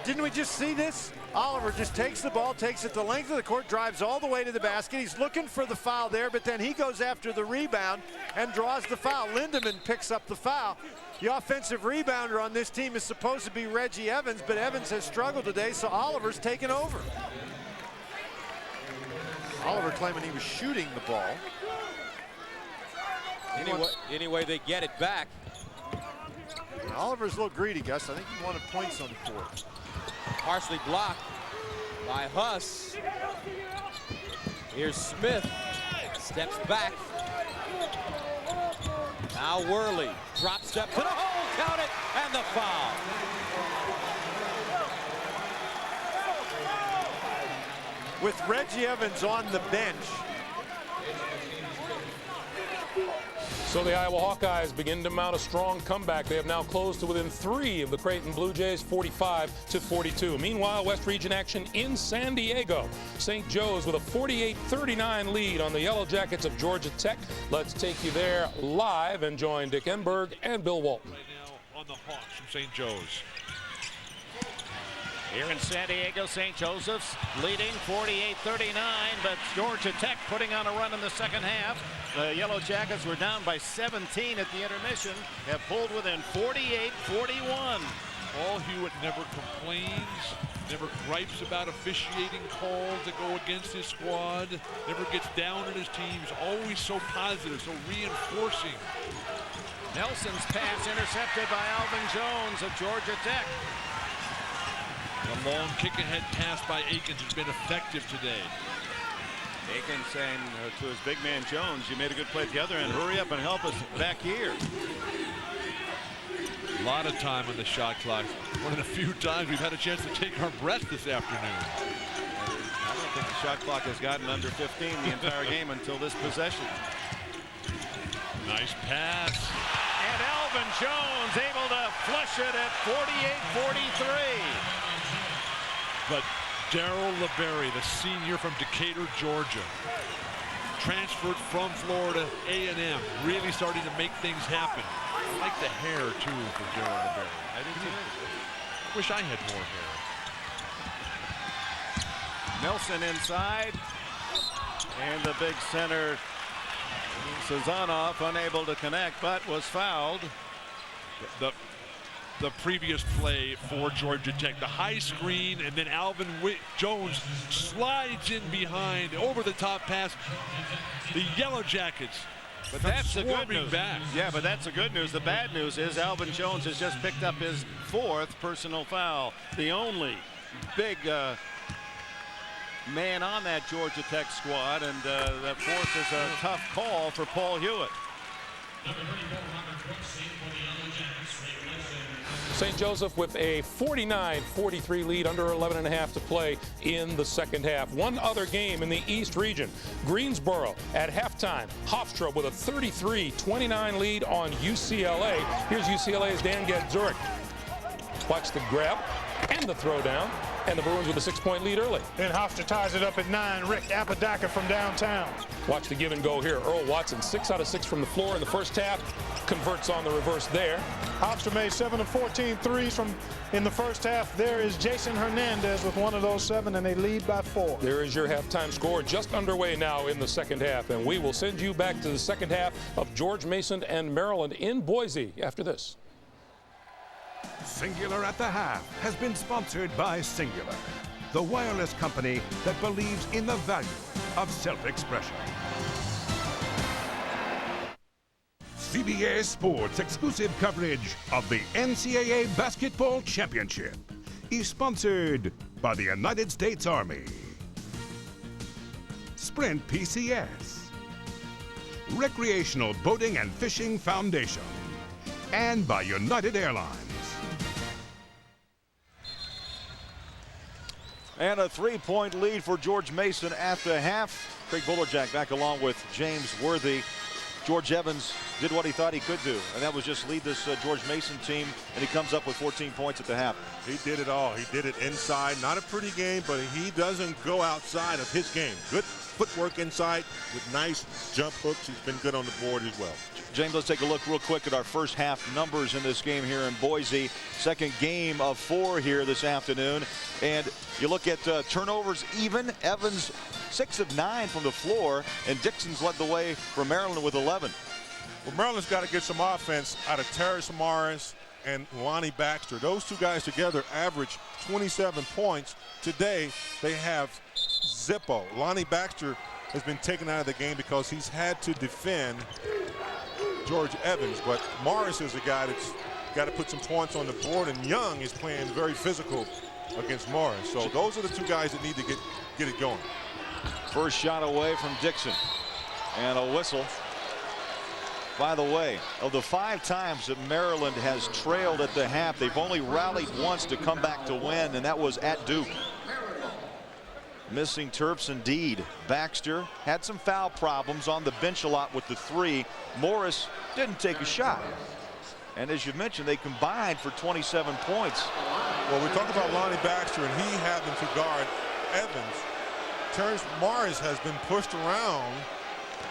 Didn't we just see this? Oliver just takes the ball, takes it the length of the court, drives all the way to the basket. He's looking for the foul there, but then he goes after the rebound and draws the foul. Lindemann picks up the foul. The offensive rebounder on this team is supposed to be Reggie Evans, but Evans has struggled today, so Oliver's taken over. Oliver claiming he was shooting the ball.
Anyway, they get it back.
Oliver's a little greedy, Gus. I think he wanted points on the court.
Partially blocked by Huss. Here's Smith. Steps back. Now Worley. Drop step to the hole. Count it. And the foul.
With Reggie Evans on the bench.
So the Iowa Hawkeyes begin to mount a strong comeback. They have now closed to within 3 of the Creighton Blue Jays, 45-42. Meanwhile, West Region action in San Diego. St. Joe's with a 48-39 lead on the Yellow Jackets of Georgia Tech. Let's take you there live and join Dick Enberg and Bill Walton.
Right now on the Hawks from St. Joe's.
Here in San Diego, St. Joseph's leading 48-39, but Georgia Tech putting on a run in the second half. The Yellow Jackets were down by 17 at the intermission, have pulled within 48-41.
Paul Hewitt never complains, never gripes about officiating calls that go against his squad, never gets down on his team. He's always so positive, so reinforcing.
Nelson's pass intercepted by Alvin Jones of Georgia Tech.
The long kick-ahead pass by Akins has been effective today.
Akins saying to his big man Jones, you made a good play at the other end. Hurry up and help us back here.
A lot of time on the shot clock. One of the few times we've had a chance to take our breath this afternoon.
I don't think the shot clock has gotten under 15 the entire game until this possession.
Nice pass.
And Alvin Jones able to flush it at 48-43.
But Darryl LeBerry, the senior from Decatur, Georgia, transferred from Florida A&M, really starting to make things happen. I like the hair, too, for Darryl LeBerry.
I do, too.
Wish I had more hair.
Nelson inside. And the big center, Sazanoff, unable to connect, but was fouled.
The previous play for Georgia Tech, the high screen, and then Alvin Jones slides in behind, over the top pass. The Yellow Jackets,
but that's the good news.
Back.
Yeah, but that's the good news. The bad news is Alvin Jones has just picked up his 4th personal foul. The only big man on that Georgia Tech squad, and that forces a tough call for Paul Hewitt.
St. Joseph with a 49-43 lead, under 11.5 to play in the second half. One other game in the East region. Greensboro at halftime. Hofstra with a 33-29 lead on UCLA. Here's UCLA's Dan Gadzuric. Watch the grab and the throw down. And the Bruins with a 6-point lead early.
Then Hofstra ties it up at 9. Rick Apodaca from downtown.
Watch the give and go here. Earl Watson, 6 out of 6 from the floor in the first half. Converts on the reverse there.
Hofstra made 7 of 14 threes in the first half. There is Jason Hernandez with one of those 7, and they lead by 4.
There is your halftime score, just underway now in the second half. And we will send you back to the second half of George Mason and Maryland in Boise after this.
Singular at the Half has been sponsored by Singular, the wireless company that believes in the value of self-expression. CBS Sports exclusive coverage of the NCAA Basketball Championship is sponsored by the United States Army, Sprint PCS, Recreational Boating and Fishing Foundation, and by United Airlines.
And a 3-point lead for George Mason at the half. Craig Bullerjack back along with James Worthy. George Evans did what he thought he could do, and that was just lead this George Mason team, and he comes up with 14 points at the half.
He did it all. He did it inside. Not a pretty game, but he doesn't go outside of his game. Good footwork inside with nice jump hooks. He's been good on the board as well.
James, let's take a look real quick at our first half numbers in this game here in Boise. Second game of 4 here this afternoon. And you look at turnovers even. Evans 6 of 9 from the floor, and Dixon's led the way for Maryland with 11.
Well, Maryland's got to get some offense out of Terrace Morris and Lonnie Baxter. Those two guys together average 27 points. Today, they have Zippo. Lonnie Baxter has been taken out of the game because he's had to defend George Evans, but Morris is a guy that's got to put some points on the board, and Young is playing very physical against Morris. So those are the two guys that need to get it going.
First shot away from Dixon, and a whistle. By the way, of the 5 times that Maryland has trailed at the half, they've only rallied once to come back to win, and that was at Duke. Missing Terps indeed. Baxter had some foul problems on the bench a lot with the 3. Morris didn't take a shot. And as you mentioned, they combined for 27 points.
Well, we talk about Lonnie Baxter, and he having to guard Evans. Terrence Morris has been pushed around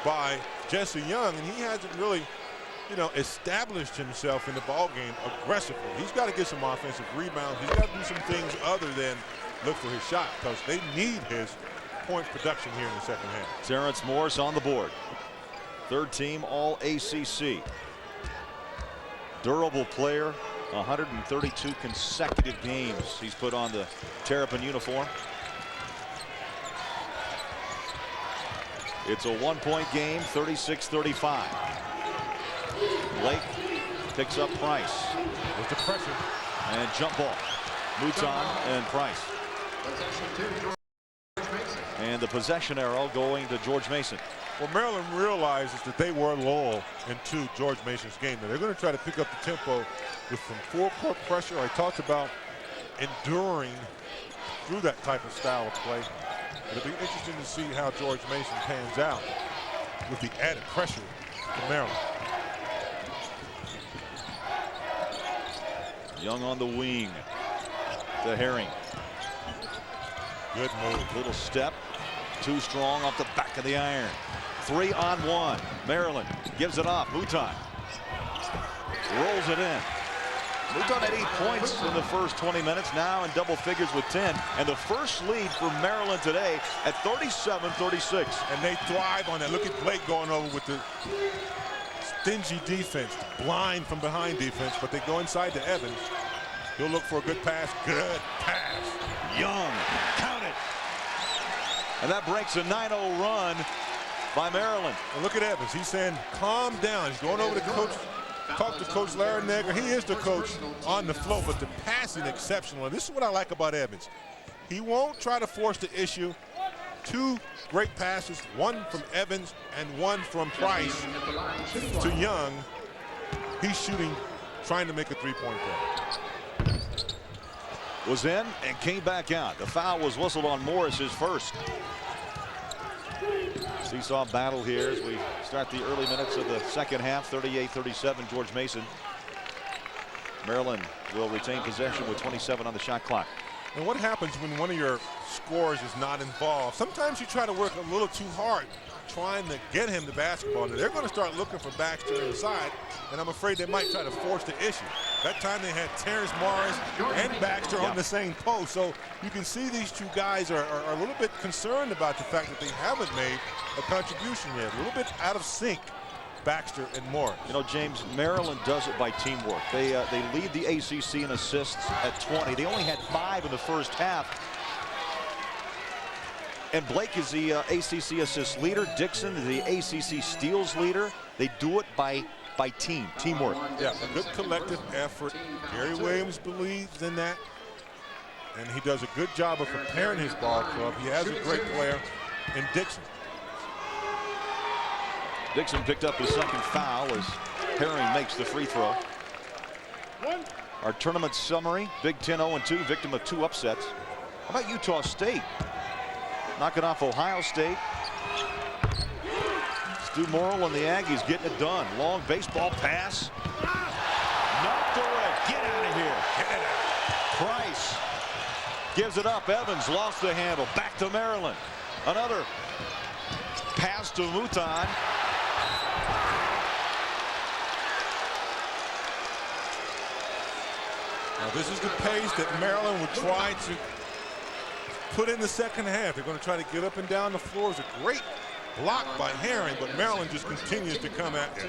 by Jesse Young, and he hasn't really, established himself in the ball game aggressively. He's got to get some offensive rebounds. He's got to do some things other than look for his shot, because they need his point production here in the second half.
Terrence Morris on the board. Third team all ACC. Durable player, 132 consecutive games he's put on the Terrapin uniform. It's a 1-point game, 36-35. Blake picks up Price.
With the pressure.
And jump ball. Mouton and Price. And the possession arrow going to George Mason.
Well, Maryland realizes that they were lulled into George Mason's game. Now, they're going to try to pick up the tempo with some full-court pressure. I talked about enduring through that type of style of play. It'll be interesting to see how George Mason pans out with the added pressure from Maryland.
Young on the wing to Herring.
Good move.
Little step. Too strong off the back of the iron. 3-on-1. Maryland gives it off. Mouton rolls it in. Mouton had 8 points in the first 20 minutes, now in double figures with 10. And the first lead for Maryland today at 37-36.
And they thrive on that. Look at Blake going over with the stingy defense, blind from behind defense, but they go inside to Evans. He'll look for a good pass. Good pass.
Young, count it. And that breaks a 9-0 run by Maryland.
And look at Evans. He's saying, calm down. He's going over to coach. Talk to Coach Larranaga. He is the coach on the floor, but the passing exceptional. And this is what I like about Evans. He won't try to force the issue. 2 great passes, one from Evans and one from Price to Young. He's shooting, trying to make a 3-point play.
Was in and came back out. The foul was whistled on Morris, his first. Seesaw battle here as we start the early minutes of the second half. 38-37 George Mason. Maryland will retain possession with 27 on the shot clock.
And what happens when one of your scorers is not involved? Sometimes you try to work a little too hard trying to get him the basketball. Now, they're going to start looking for Baxter inside, and I'm afraid they might try to force the issue. That time they had Terrence Morris and Baxter on the same post. So you can see these two guys are a little bit concerned about the fact that they haven't made a contribution yet. A little bit out of sync, Baxter and Morris.
You know, James, Maryland does it by teamwork. They lead the ACC in assists at 20. They only had 5 in the first half. And Blake is the ACC assist leader. Dixon is the ACC steals leader. They do it by teamwork.
Yeah, a good collective effort. Gary Williams believes in that. And he does a good job of preparing his ball club. He has a great player in Dixon.
Dixon picked up his second foul as Herring makes the free throw. Our tournament summary: Big Ten 0-2, victim of 2 upsets. How about Utah State? Knocking off Ohio State. Stu Morrill and the Aggies getting it done. Long baseball pass. Knocked away. Get out of here. Price gives it up. Evans lost the handle. Back to Maryland. Another pass to Mouton.
Now this is the pace that Maryland would try to put in the second half. They're going to try to get up and down the floor. It's a great block by Herring, but Maryland just continues to come at it.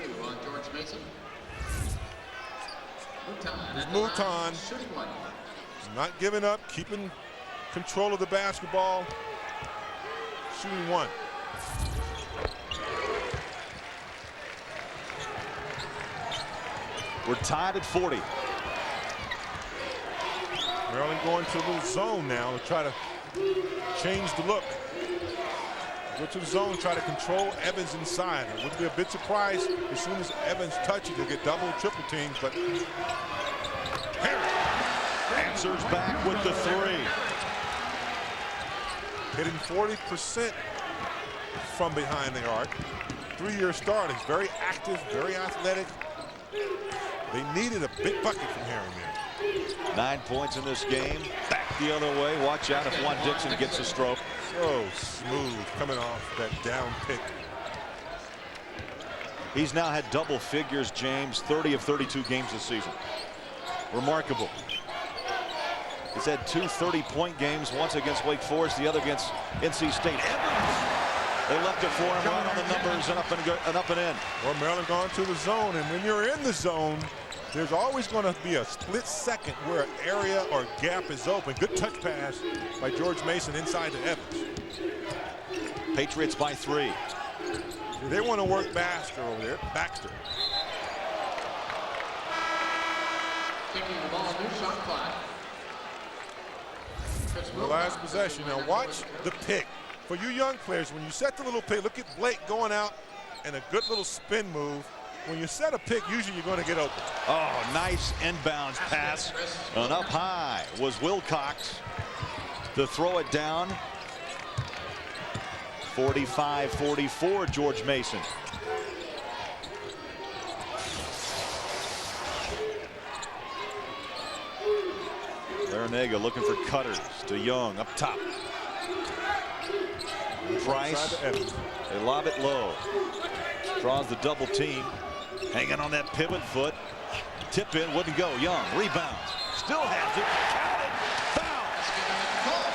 There's Mouton. Not giving up, keeping control of the basketball. Shooting one.
We're tied at 40.
Maryland going to a little zone now to try to change the look. Go to the zone, try to control Evans inside. It would be a bit surprised as soon as Evans touches, he'll get double, triple teams, but Herring
answers back with the three.
Hitting 40% from behind the arc. 3-year start. He's very active, very athletic. They needed a big bucket from Herring there.
9 points in this game. Back the other way. Watch out if Juan Dixon gets a stroke.
So smooth coming off that down pick.
He's now had double figures, James. 30 of 32 games this season. Remarkable. He's had 2 30-point games, once against Wake Forest, the other against NC State. Evans. They left it for him right on the numbers and up and in.
Well, Maryland gone to the zone, and when you're in the zone, there's always going to be a split second where an area or gap is open. Good touch pass by George Mason inside to Evans.
Patriots by 3.
They want to work Baxter over there. Baxter.
Kicking the ball, new shot clock.
The last possession. Now watch the pick. For you young players, when you set the little pick, look at Blake going out and a good little spin move. When you set a pick, usually you're going to get open.
Oh, nice inbounds pass. And up high was Wilcox to throw it down. 45-44, George Mason. Larranaga looking for cutters to Young up top. Price. They lob it low. Draws the double team. Hanging on that pivot foot. Tip in, wouldn't go. Young rebounds. Still has it. Counted. Foul.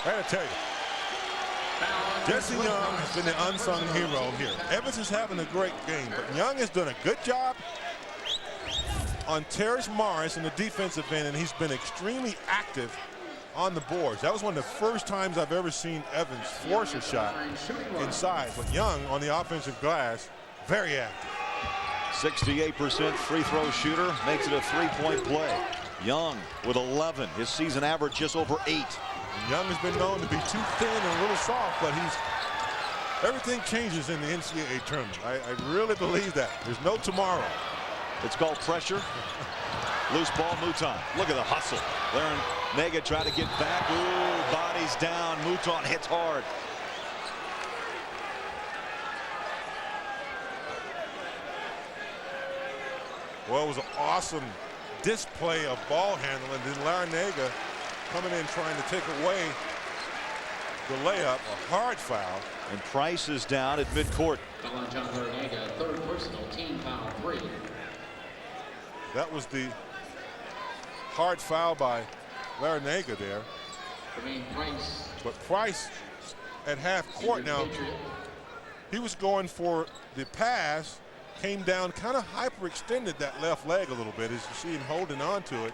I gotta tell you, Jesse Young has been the unsung hero here. Evans is having a great game, but Young has done a good job on Terrace Morris in the defensive end, and he's been extremely active on the boards. That was one of the first times I've ever seen Evans force a shot inside, but Young on the offensive glass, very active.
68% free throw shooter, makes it a 3-point play. Young with 11, his season average just over 8.
Young has been known to be too thin and a little soft, but everything changes in the NCAA tournament. I really believe that. There's no tomorrow.
It's called pressure. Loose ball, Mouton. Look at the hustle. Larranaga trying to get back. Ooh, bodies down. Mouton hits hard.
Well, it was an awesome display of ball handling. Then Larranaga coming in trying to take away the layup, a hard foul.
And Price is down at midcourt.
John Larranaga, third personal, team foul 3.
That was the hard foul by Larranaga there. But Price at half court now, he was going for the pass, came down, kind of hyperextended that left leg a little bit, as you see him holding on to it.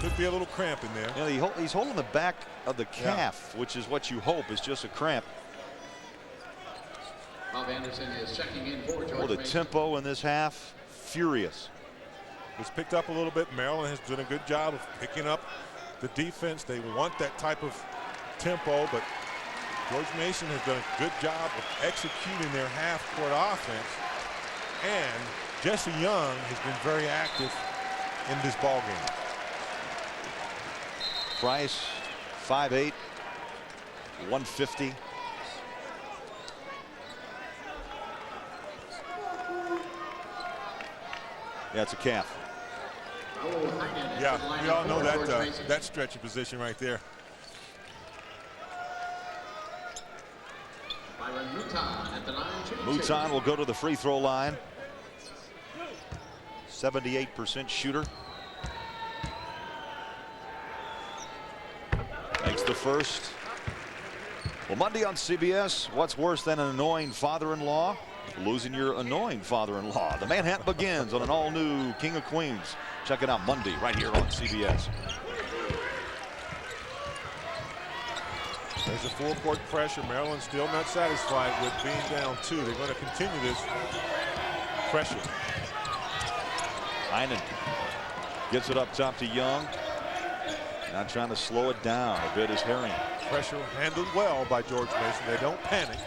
Could be a little cramp in there.
Yeah, he's holding the back of the calf, which is what you hope is just a cramp.
Bob Anderson is checking in for George
Well, the
Mason.
tempo in this half, furious.
It's picked up a little bit. Maryland has done a good job of picking up the defense. They want that type of tempo, but George Mason has done a good job of executing their half-court offense. And Jesse Young has been very active in this ball game.
Price, 5'8", 150. Yeah, it's a calf.
Yeah, we all know that that stretchy position right there.
Mouton will go to the free throw line. 78% shooter. Makes the first. Well, Monday on CBS, what's worse than an annoying father-in-law? Losing your annoying father-in-law. The Manhattan begins on an all-new King of Queens. Check it out Monday right here on CBS.
There's a full-court pressure. Maryland still not satisfied with being down 2. They're going to continue this pressure.
Heinen gets it up top to Young. Now trying to slow it down a bit is Herring.
Pressure handled well by George Mason. They don't panic.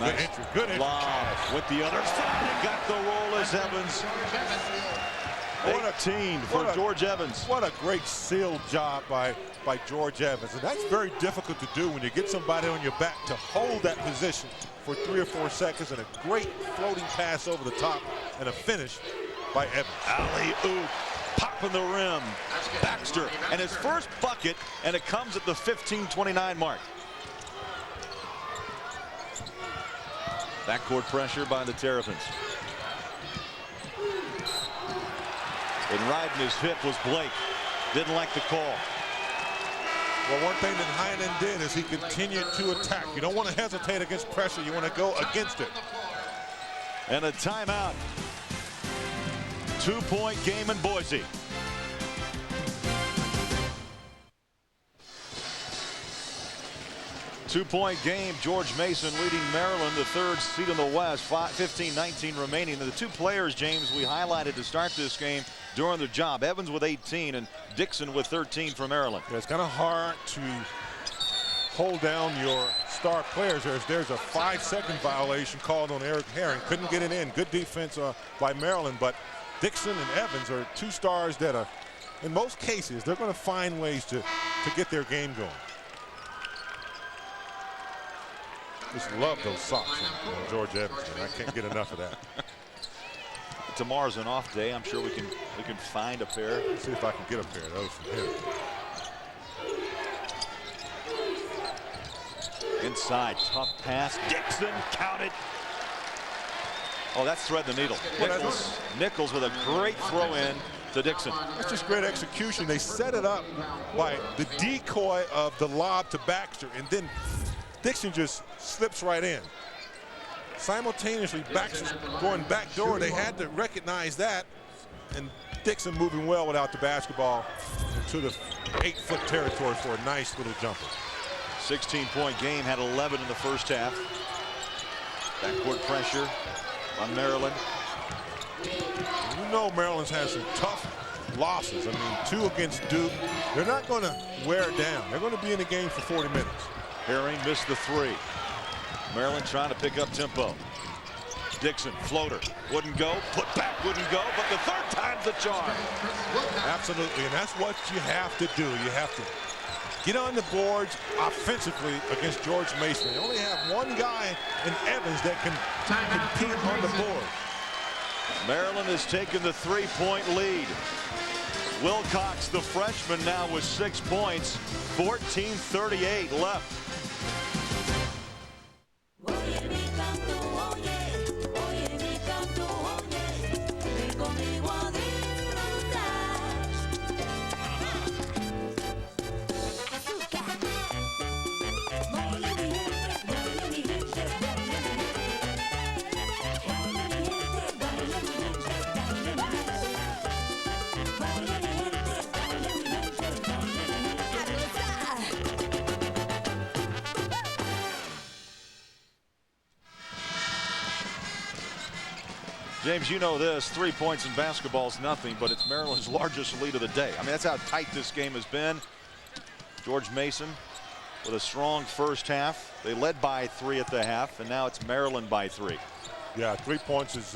Nice.
Good entry. Good entry.
Lob with the other side and got the roll as Evans. 18 for George Evans.
What a great seal job by George Evans. And that's very difficult to do when you get somebody on your back to hold that position for 3 or 4 seconds, and a great floating pass over the top and a finish by Evans.
Alley-oop, popping the rim. Baxter, and his first bucket, and it comes at the 15:29 mark. Backcourt pressure by the Terrapins. And riding his hip was Blake. Didn't like the call.
Well, one thing that Heinen did is he continued to attack. You don't want to hesitate against pressure. You want to go against it.
And a timeout. 2-point game in Boise. Two-point game. George Mason leading Maryland, the 3rd seed in the West. 15-19 remaining. The 2 players, James, we highlighted to start this game doing their job. Evans with 18 and Dixon with 13 for Maryland.
Yeah, it's kind of hard to hold down your star players. There's a 5-second violation called on Eric Herring. Couldn't get it in. Good defense by Maryland, but Dixon and Evans are 2 stars that are, in most cases, they're going to find ways to get their game going. Just love those socks on George Evans. I can't get enough of that.
Tomorrow's an off day. I'm sure we can find a pair.
Let's see if I can get a pair of those from him.
Inside, tough pass. Dixon, count it. Oh, that's thread the needle. Nichols with a great throw in to Dixon.
That's just great execution. They set it up by the decoy of the lob to Baxter, and then Dixon just slips right in. Simultaneously, Baxter's going back door. They had to recognize that, and Dixon moving well without the basketball to the 8-foot territory for a nice little jumper.
16-point game, had 11 in the first half. Backcourt pressure on Maryland.
You know Maryland's had some tough losses. I mean, 2 against Duke. They're not going to wear it down. They're going to be in the game for 40 minutes.
Herring missed the 3. Maryland trying to pick up tempo. Dixon, floater, wouldn't go. Put back, wouldn't go. But the 3rd time's the charm.
Absolutely, and that's what you have to do. You have to get on the boards offensively against George Mason. They only have 1 guy in Evans that can compete on the board.
Maryland has taken the 3-point lead. Wilcox, the freshman, now with 6 points. 14:38 left. James, you know this, 3 points in basketball is nothing, but it's Maryland's largest lead of the day. I mean, that's how tight this game has been. George Mason with a strong first half. They led by 3 at the half, and now it's Maryland by 3.
Yeah, 3 points is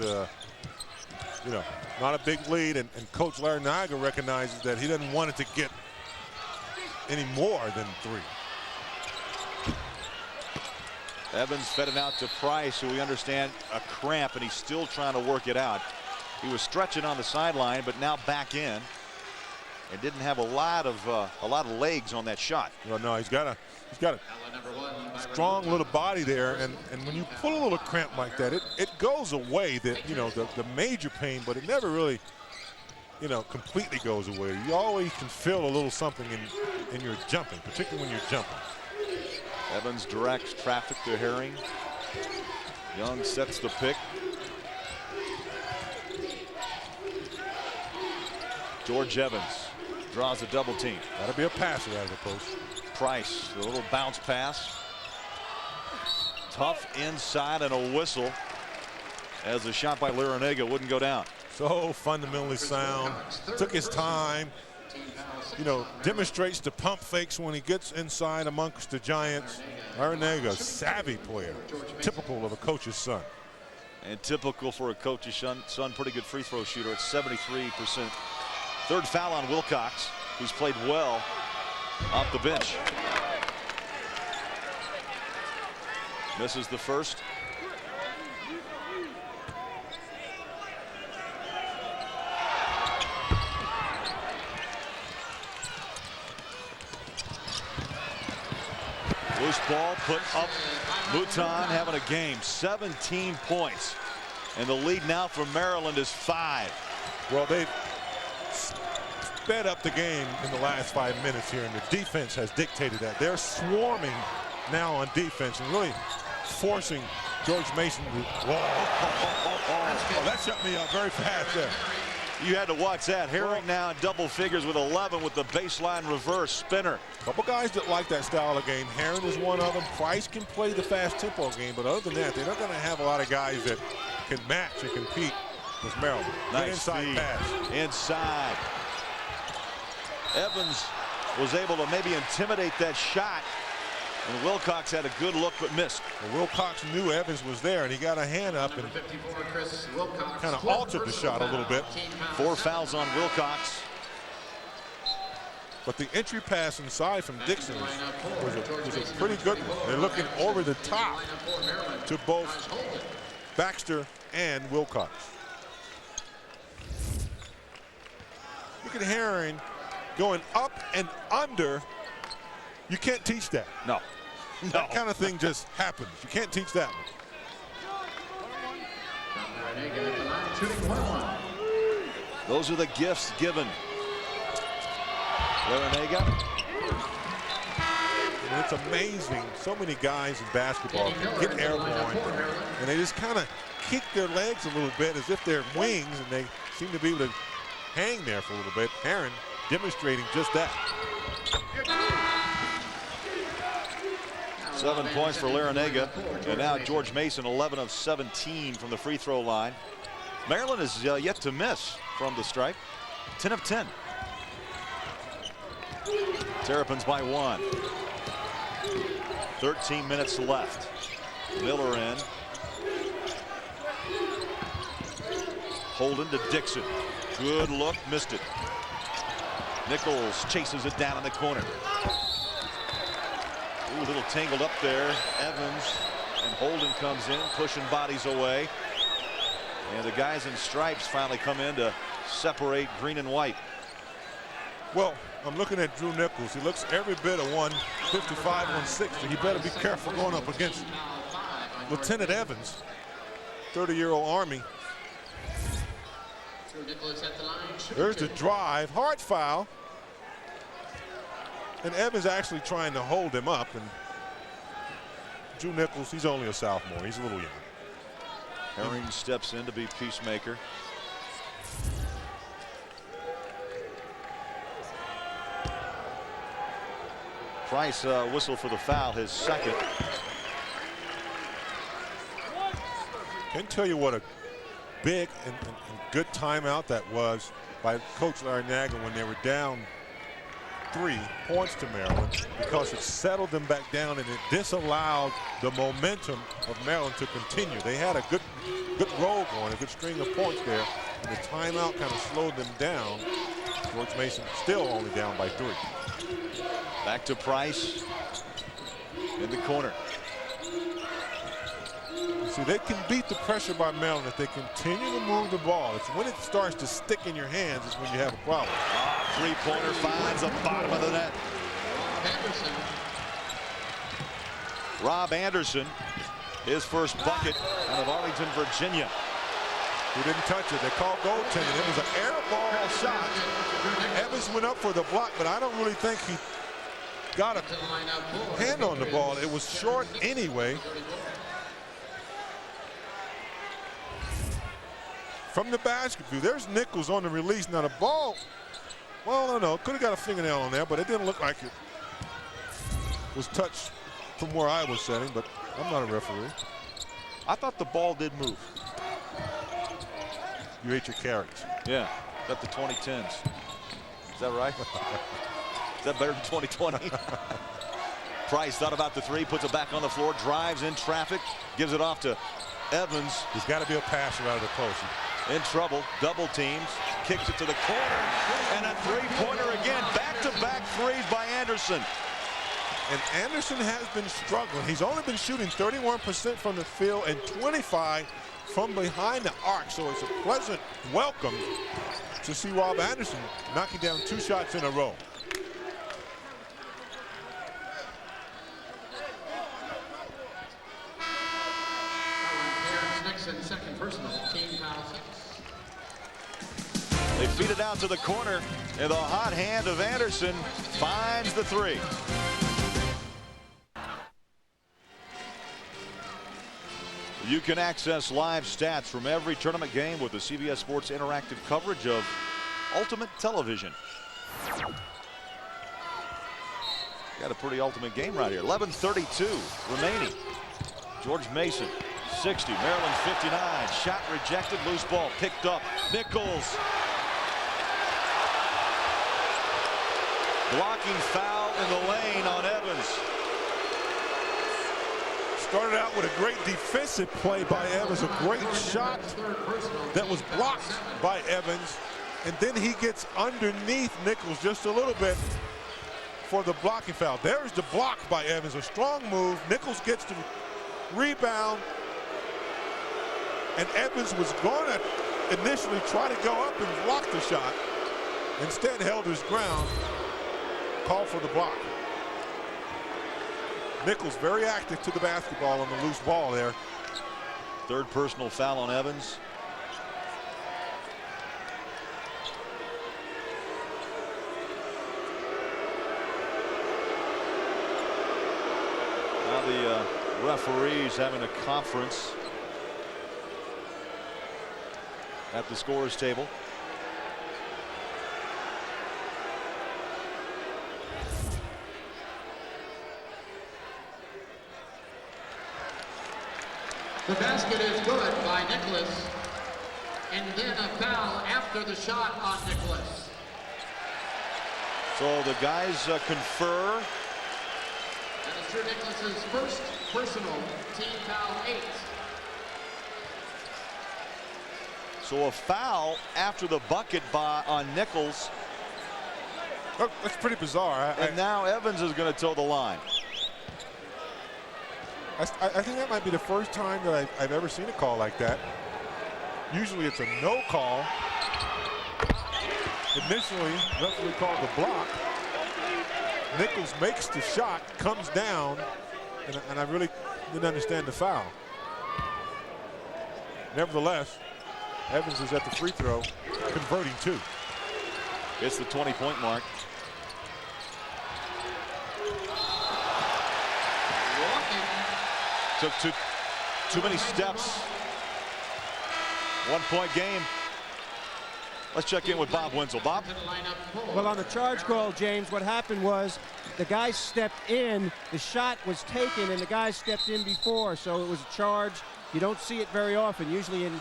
you know, not a big lead, and Coach Larranaga recognizes that he doesn't want it to get any more than 3.
Evans fed it out to Price, who we understand a cramp, and he's still trying to work it out. He was stretching on the sideline, but now back in, and didn't have a lot of legs on that shot.
Well, no, he's got a strong little body there, and when you pull a little cramp like that, it goes away. That, you know, the major pain, but it never really, you know, completely goes away. You always can feel a little something in your jumping, particularly when you're jumping.
Evans directs traffic to Herring. Young sets the pick. George Evans draws a double team.
That'll be a passer out of the post.
Price, a little bounce pass. Tough inside and a whistle as the shot by Larranaga wouldn't go down.
So fundamentally sound. Took his time. You know, demonstrates the pump fakes when he gets inside amongst the Giants. Larranaga, a savvy player, typical of a coach's son.
And typical for a coach's son, pretty good free throw shooter at 73%. Third foul on Wilcox, who's played well off the bench. Misses the first. Loose ball put up. Mouton having a game. 17 points. And the lead now for Maryland is 5.
Well, they've sped up the game in the last 5 minutes here, and the defense has dictated that. They're swarming now on defense and really forcing George Mason to. Oh, that shut me up very fast there.
You had to watch that. Herring now in double figures with 11 with the baseline reverse spinner.
A couple guys that like that style of game. Herring is one of them. Price can play the fast tempo game, but other than that, they're not going to have a lot of guys that can match and compete with Maryland.
Nice
inside
feed.
pass.
Inside. Evans was able to maybe intimidate that shot, and Wilcox had a good look but missed.
Well, Wilcox knew Evans was there, and he got a hand up and kind of altered the shot a little bit.
4 fouls on Wilcox.
But the entry pass inside from Dixon was a pretty good one. They're looking over the top to both Baxter and Wilcox. Look at Herring going up and under. You can't teach that.
No.
That kind of thing just happens. You can't teach that one.
Those are the gifts given. Larranaga.
And it's amazing. So many guys in basketball can get airborne, and they just kind of kick their legs a little bit as if they're wings, and they seem to be able to hang there for a little bit. Herring demonstrating just that.
7 points for Larranaga, and now George Mason 11 of 17 from the free throw line. Maryland is yet to miss from the stripe. 10 of 10. Terrapins by 1. 13 minutes left. Miller in. Holden to Dixon. Good look, missed it. Nichols chases it down in the corner. Ooh, a little tangled up there. Evans and Holden comes in, pushing bodies away. And the guys in stripes finally come in to separate green and white.
Well, I'm looking at Drew Nichols. He looks every bit of 155, 160. He better be careful going up against Lieutenant Evans, 30-year-old Army. There's the drive, hard foul. And Evans actually trying to hold him up. And Drew Nichols, he's only a sophomore. He's a little young.
Herring steps in to be peacemaker. Price whistle for the foul, his second.
Can't tell you what a big and good timeout that was by Coach Larranaga when they were down 3 points to Maryland because it settled them back down and it disallowed the momentum of Maryland to continue. They had a good roll going, a good string of points there, and the timeout kind of slowed them down. George Mason still only down by 3.
Back to Price in the corner.
See, they can beat the pressure by Maryland if they continue to move the ball. It's when it starts to stick in your hands is when you have a problem.
Three-pointer finds the bottom of the net. Rob Anderson, his first bucket out of Arlington, Virginia.
He didn't touch it. They called goaltending. It was an air ball shot. Evans went up for the block, but I don't really think he got a hand on the ball. It was short anyway. From the basket view, there's Nichols on the release. Now the ball, well, I don't know, could have got a fingernail on there, but it didn't look like it was touched from where I was sitting, but I'm not a referee.
I thought the ball did move.
You ate your carrots.
Yeah, got the 2010s. Is that right? Is that better than 2020? Price thought about the 3, puts it back on the floor, drives in traffic, gives it off to Evans.
There's got to be a passer out of the post.
In trouble, double teams, kicks it to the corner, and a three-pointer again. Back-to-back threes by Anderson.
And Anderson has been struggling. He's only been shooting 31% from the field and 25% from behind the arc. So it's a pleasant welcome to see Rob Anderson knocking down 2 shots in a row.
Dixon, second personal, team foul 6.
They feed it out to the corner, and the hot hand of Anderson finds the 3. You can access live stats from every tournament game with the CBS Sports interactive coverage of Ultimate Television. Got a pretty ultimate game right here. 11:32 remaining. George Mason, 60, Maryland 59. Shot rejected, loose ball picked up. Nichols. Blocking foul in the lane on Evans.
Started out with a great defensive play by Evans, a great shot that was blocked by Evans, and then he gets underneath Nichols just a little bit for the blocking foul. There's the block by Evans, a strong move. Nichols gets the rebound, and Evans was going to initially try to go up and block the shot. Instead held his ground, called for the block. Nichols very active to the basketball on the loose ball there.
Third personal foul on Evans. Now the referees having a conference at the scorer's table.
The basket is good by Nicholas, and then a foul after the shot on Nicholas.
So the guys confer.
That is Drew Nicholas's first personal, team foul 8.
So a foul after the bucket on Nichols.
Oh, that's pretty bizarre.
And now Evans is going to toe the line.
I think that might be the first time that I've ever seen a call like that. Usually it's a no call. Initially, referee called the block. Nichols makes the shot, comes down, and I really didn't understand the foul. Nevertheless, Evans is at the free throw, converting 2.
It's the 20-point mark. Took too many steps. 1-point game. Let's check in with Bob Wenzel. Bob?
Well, on the charge call, James, what happened was the guy stepped in, the shot was taken, and the guy stepped in before, so it was a charge. You don't see it very often. Usually in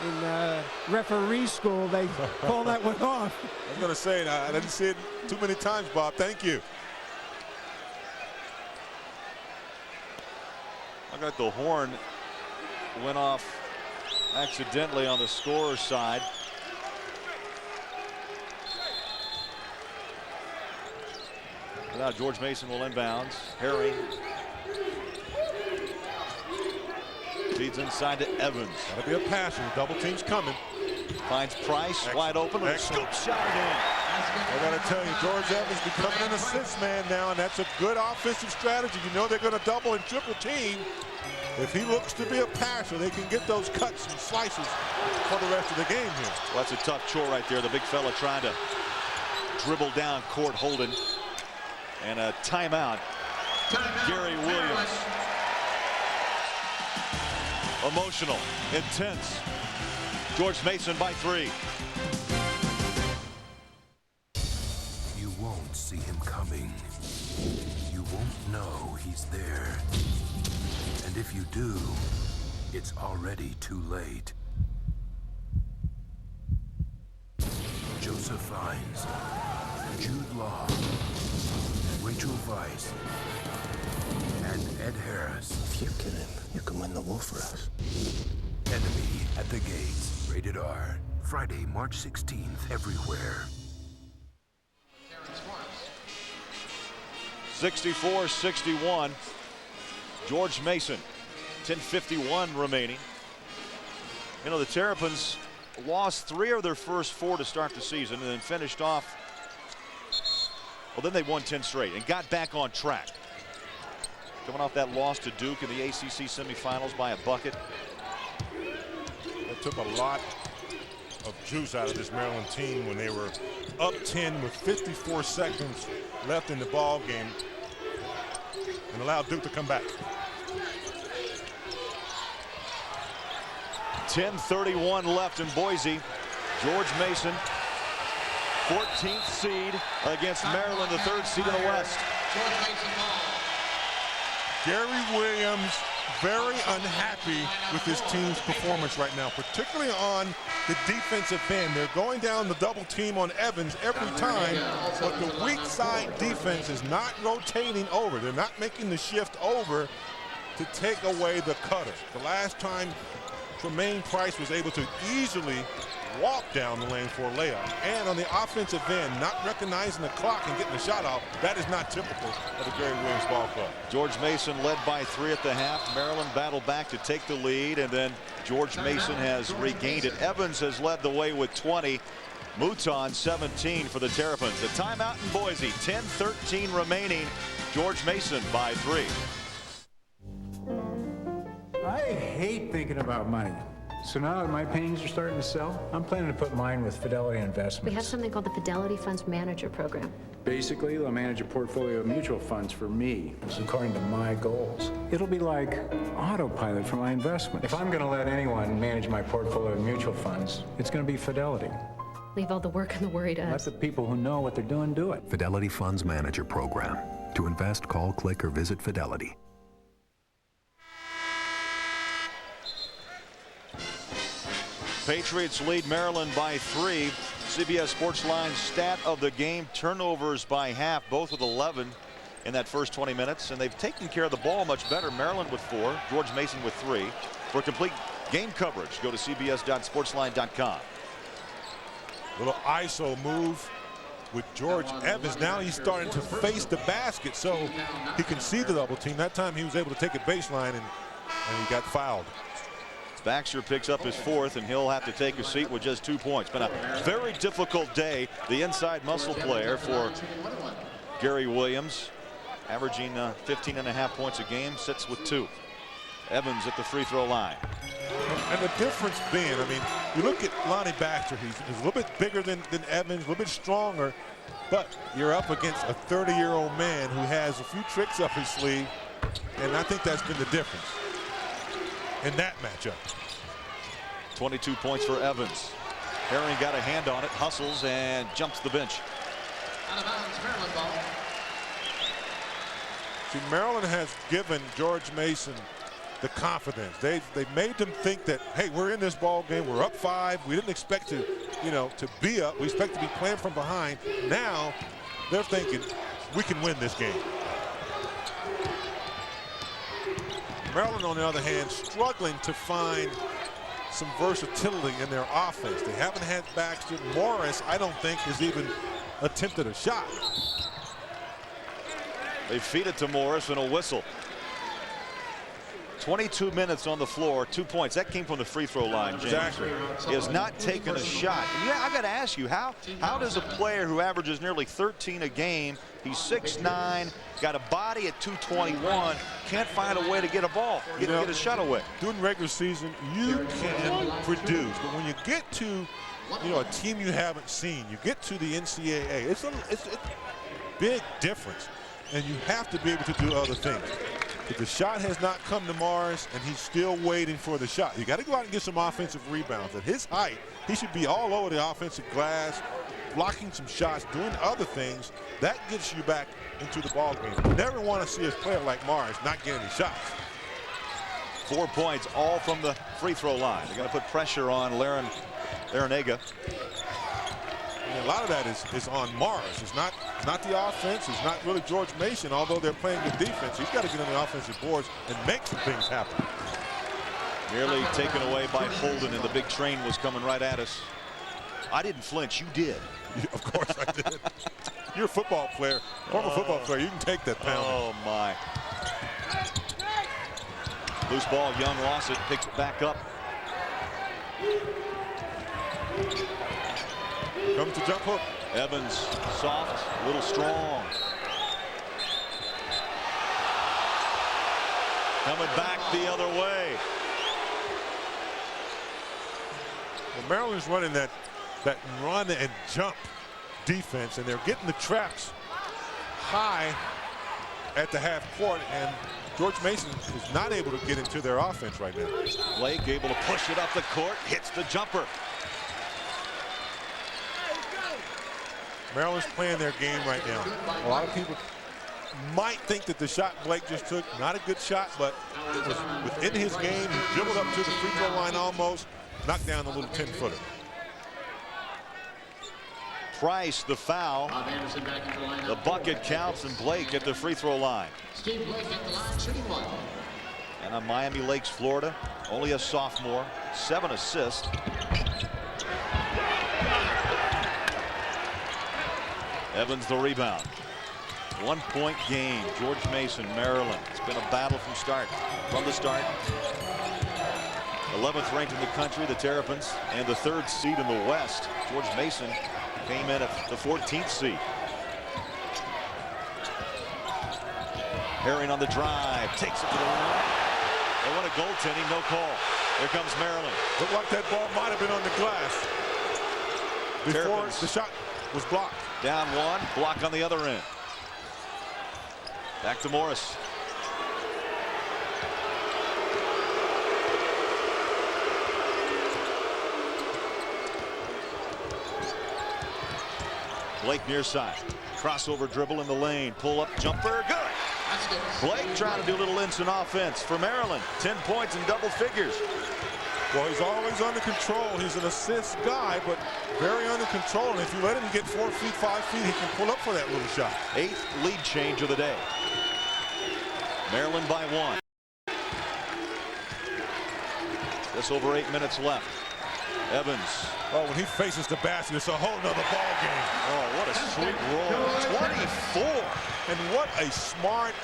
in referee school, they call that one off.
I was going to say, I didn't see it too many times, Bob. Thank you.
I got the horn went off accidentally on the scorer's side. Now George Mason will inbounds. Herring feeds inside to Evans.
That'll be a passer. Double team's coming.
Finds Price wide open with a scoop shot in.
I got to tell you, George Evans becoming an assist man now, and that's a good offensive strategy. You know they're going to double and triple team. If he looks to be a passer, they can get those cuts and slices for the rest of the game here.
Well, that's a tough chore right there. The big fella trying to dribble down court Holden. And a timeout. Gary Williams. Emotional, intense. George Mason by 3.
You won't see him coming. You won't know he's there. And if you do, it's already too late. Joseph Fiennes, Jude Law, Rachel Weisz, and Ed Harris.
If you get him, you can win the war for us.
Enemy at the Gates. Rated R. Friday, March 16th, everywhere.
64-61. George Mason. 10:51 remaining. You know, the Terrapins lost 3 of their first 4 to start the season and then finished off. Well, then they won 10 straight and got back on track. Coming off that loss to Duke in the ACC semifinals by a bucket.
That took a lot of juice out of this Maryland team when they were up 10 with 54 seconds left in the ball game and allowed Duke to come back.
10:31 left in Boise. George Mason, 14th seed against Maryland, the 3rd seed in the West.
Gary Williams very unhappy with his team's performance right now, particularly on the defensive end. They're going down the double team on Evans every time, but the weak side defense is not rotating over. They're not making the shift over to take away the cutter. The last time Tremaine Price was able to easily walk down the lane for a layup. And on the offensive end, not recognizing the clock and getting the shot off, that is not typical of the Gary Williams ball club.
George Mason led by 3 at the half. Maryland battled back to take the lead, and then George Mason has regained it. Evans has led the way with 20. Mouton 17 for the Terrapins. The timeout in Boise. 10:13 remaining. George Mason by 3.
I hate thinking about money. So now that my paintings are starting to sell, I'm planning to put mine with Fidelity Investments.
We have something called the Fidelity Funds Manager Program.
Basically, they'll manage a portfolio of mutual funds for me, according to my goals. It'll be like autopilot for my investment. If I'm going to let anyone manage my portfolio of mutual funds, it's going to be Fidelity.
Leave all the work and the worry to
Let
us.
the people who know what they're doing do it.
Fidelity Funds Manager Program. To invest, call, click, or visit Fidelity.
Patriots lead Maryland by 3. CBS Sports Line stat of the game: turnovers by half, both with 11 in that first 20 minutes, and they've taken care of the ball much better. Maryland with 4, George Mason with 3. For complete game coverage, go to cbs.sportsline.com.
Little ISO move with George Evans. Now he's starting to face the basket so he can see the double team. That time he was able to take it baseline and he got fouled.
Baxter picks up his 4th, and he'll have to take a seat with just 2 points. Been a very difficult day. The inside muscle player for Gary Williams, averaging 15.5 points a game, sits with 2. Evans at the free throw line.
And the difference being, I mean, you look at Lonnie Baxter, he's a little bit bigger than Evans, a little bit stronger, but you're up against a 30-year-old man who has a few tricks up his sleeve, and I think that's been the difference in that matchup.
22 points for Evans. Herring got a hand on it, hustles, and jumps the bench.
Out of bounds, Maryland ball.
See, Maryland has given George Mason the confidence. They made them think that, hey, we're in this ball game. We're up 5. We didn't expect to, to be up. We expect to be playing from behind. Now they're thinking we can win this game. Maryland, on the other hand, struggling to find some versatility in their offense. They haven't had Baxter. Morris, I don't think, has even attempted a shot.
They feed it to Morris and a whistle. 22 minutes on the floor, 2 points. That came from the free throw line, James.
Exactly.
He has not taken a shot. Yeah, I got to ask you, how does a player who averages nearly 13 a game, he's 6'9", got a body at 221, can't find a way to get a ball, get a shot away?
During regular season, you can produce, but when you get to, a team you haven't seen, you get to the NCAA, it's a big difference, and you have to be able to do other things. But the shot has not come to Morris, and he's still waiting for the shot. You got to go out and get some offensive rebounds. At his height, he should be all over the offensive glass, blocking some shots, doing other things. That gets you back into the ball game. You never want to see a player like Morris not getting any shots.
4 points, all from the free throw line. They're going to put pressure on Larranaga.
And a lot of that is on Morris. It's not the offense. It's not really George Mason, although they're playing good defense. He's got to get on the offensive boards and make some things happen.
Nearly taken away by Holden, and the big train was coming right at us. I didn't flinch. You did.
Of course I did. You're a football player, former football player. You can take that pounding.
Oh, my. Loose ball. Young lost it. Picks it back up.
Comes to jump hook.
Evans, soft, a little strong. Coming back the other way.
Well, Maryland's running that run and jump defense, and they're getting the traps high at the half court, and George Mason is not able to get into their offense right now.
Blake able to push it up the court, hits the jumper.
Maryland's playing their game right now. A lot of people might think that the shot Blake just took, not a good shot, but it was within his game. He dribbled up to the free throw line almost, knocked down a little 10-footer.
Price, the foul. The bucket counts, and Blake at the free throw line.
Steve Blake at the line, shooting 1.
And on Miami Lakes, Florida, only a sophomore, 7 assists. Evans the rebound. 1 point game. George Mason, Maryland. It's been a battle from the start. 11th ranked in the country, the Terrapins, and the 3rd seed in the West. George Mason came in at the 14th seed. Herring on the drive, takes it to the line. They want a goaltending, no call. Here comes Maryland.
Looked like that ball might have been on the glass before
Terrapins.
The shot was blocked.
Down 1, block on the other end. Back to Morris. Blake near side. Crossover dribble in the lane. Pull up jumper. Good. Blake trying to do a little instant offense for Maryland. 10 points in double figures.
Well, he's always under control. He's an assist guy, but very under control. And if you let him get 4 feet, 5 feet, he can pull up for that little shot.
8th lead change of the day. Maryland by 1. Just over 8 minutes left. Evans.
Oh, when he faces the basket, it's a whole nother ball game.
Oh, what a sweet roll. 24.
And what a smart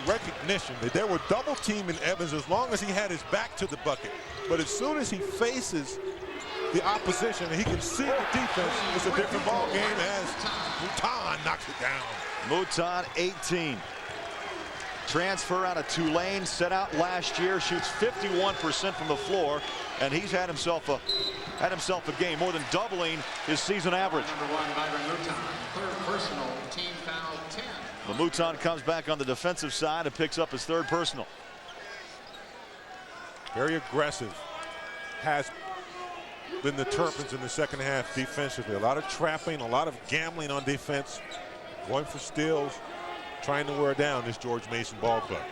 recognition that they were double teaming Evans as long as he had his back to the bucket. But as soon as he faces the opposition and he can see the defense, it's a different ball game as Mouton knocks it down.
Mouton, 18. Transfer out of Tulane, set out last year, shoots 51% from the floor, and he's had himself a game, more than doubling his season average.
Number 1, Byron Mouton. 3rd personal, team foul 10.
But Mouton comes back on the defensive side and picks up his 3rd personal.
Very aggressive has been the Terrapins in the second half defensively. A lot of trapping, a lot of gambling on defense, going for steals, trying to wear down this George Mason ball club.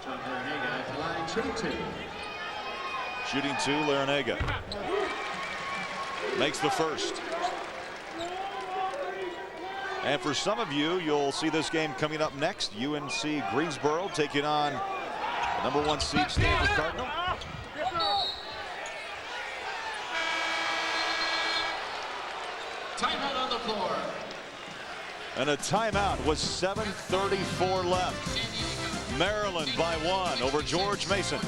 John Larranaga at the line, shooting 2.
Shooting 2, Larranaga. Makes the first. And for some of you, you'll see this game coming up next. UNC Greensboro taking on the #1 seed Stanford Cardinal.
Timeout on the floor.
And a timeout with 7:34 left. Maryland by 1 over George Mason.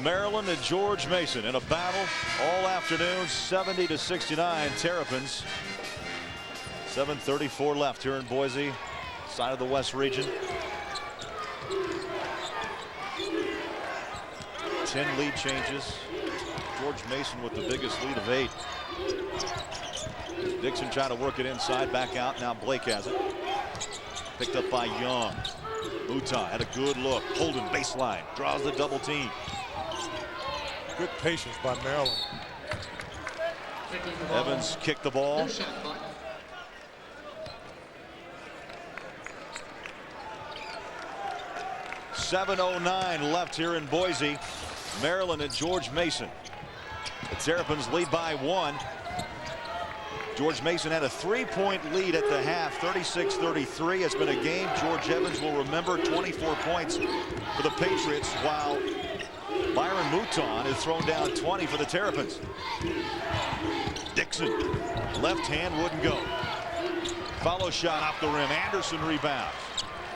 Maryland and George Mason in a battle all afternoon, 70-69 Terrapins. 7:34 left here in Boise, side of the West region. 10 lead changes. George Mason with the biggest lead of 8. Dixon trying to work it inside, back out. Now Blake has it. Picked up by Young. Muta had a good look. Holden baseline, draws the double team.
Good patience by Maryland.
Evans kicked the ball. 7:09 left here in Boise. Maryland and George Mason. The Terrapins lead by 1. George Mason had a 3-point lead at the half, 36-33. It's been a game George Evans will remember. 24 points for the Patriots, while Byron Mouton has thrown down 20 for the Terrapins. Dixon, left hand, wouldn't go. Follow shot off the rim. Anderson rebounds.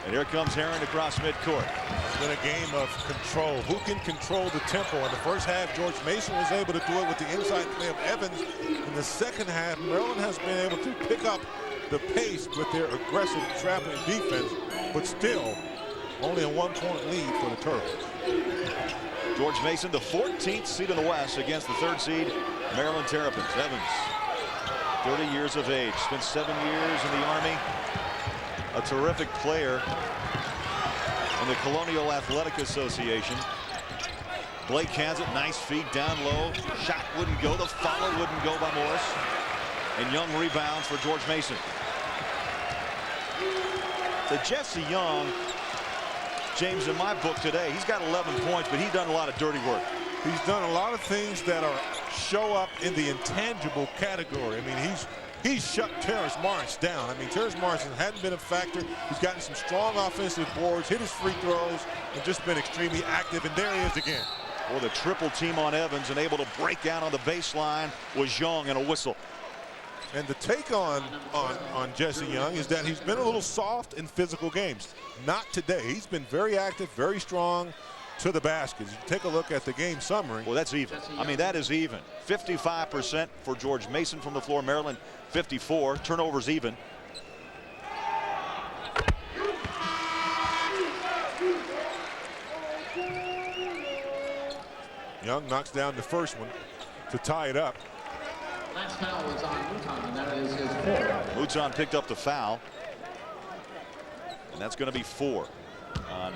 And here comes Herring across midcourt.
It's been a game of control. Who can control the tempo? In the first half, George Mason was able to do it with the inside play of Evans. In the second half, Maryland has been able to pick up the pace with their aggressive trapping defense, but still only a 1-point lead for the Terrapins.
George Mason, the 14th seed in the West against the 3rd seed Maryland Terrapins. Evans, 30 years of age, spent 7 years in the Army. A terrific player in the Colonial Athletic Association. Blake has it, nice feed down low. Shot wouldn't go, the follow wouldn't go by Morris. And Young rebounds for George Mason. So Jesse Young, James, in my book today, he's got 11 points, but he's done a lot of dirty work.
He's done a lot of things that show up in the intangible category. I mean, he's shut Terrence Morris down. I mean, Terrence Morris hadn't been a factor. He's gotten some strong offensive boards, hit his free throws, and just been extremely active. And there he is again.
Well, the triple team on Evans and able to break out on the baseline was Young and a whistle.
And the take on Jesse Young is that he's been a little soft in physical games. Not today. He's been very active, very strong to the basket. You take a look at the game summary.
Well, that's even. I mean, that is even. 55% for George Mason from the floor. Maryland 54. Turnovers even.
Young knocks down the first one to tie it up.
Last foul was on Mouton, and that is his 4th.
Mouton picked up the foul. And that's going to be 4 on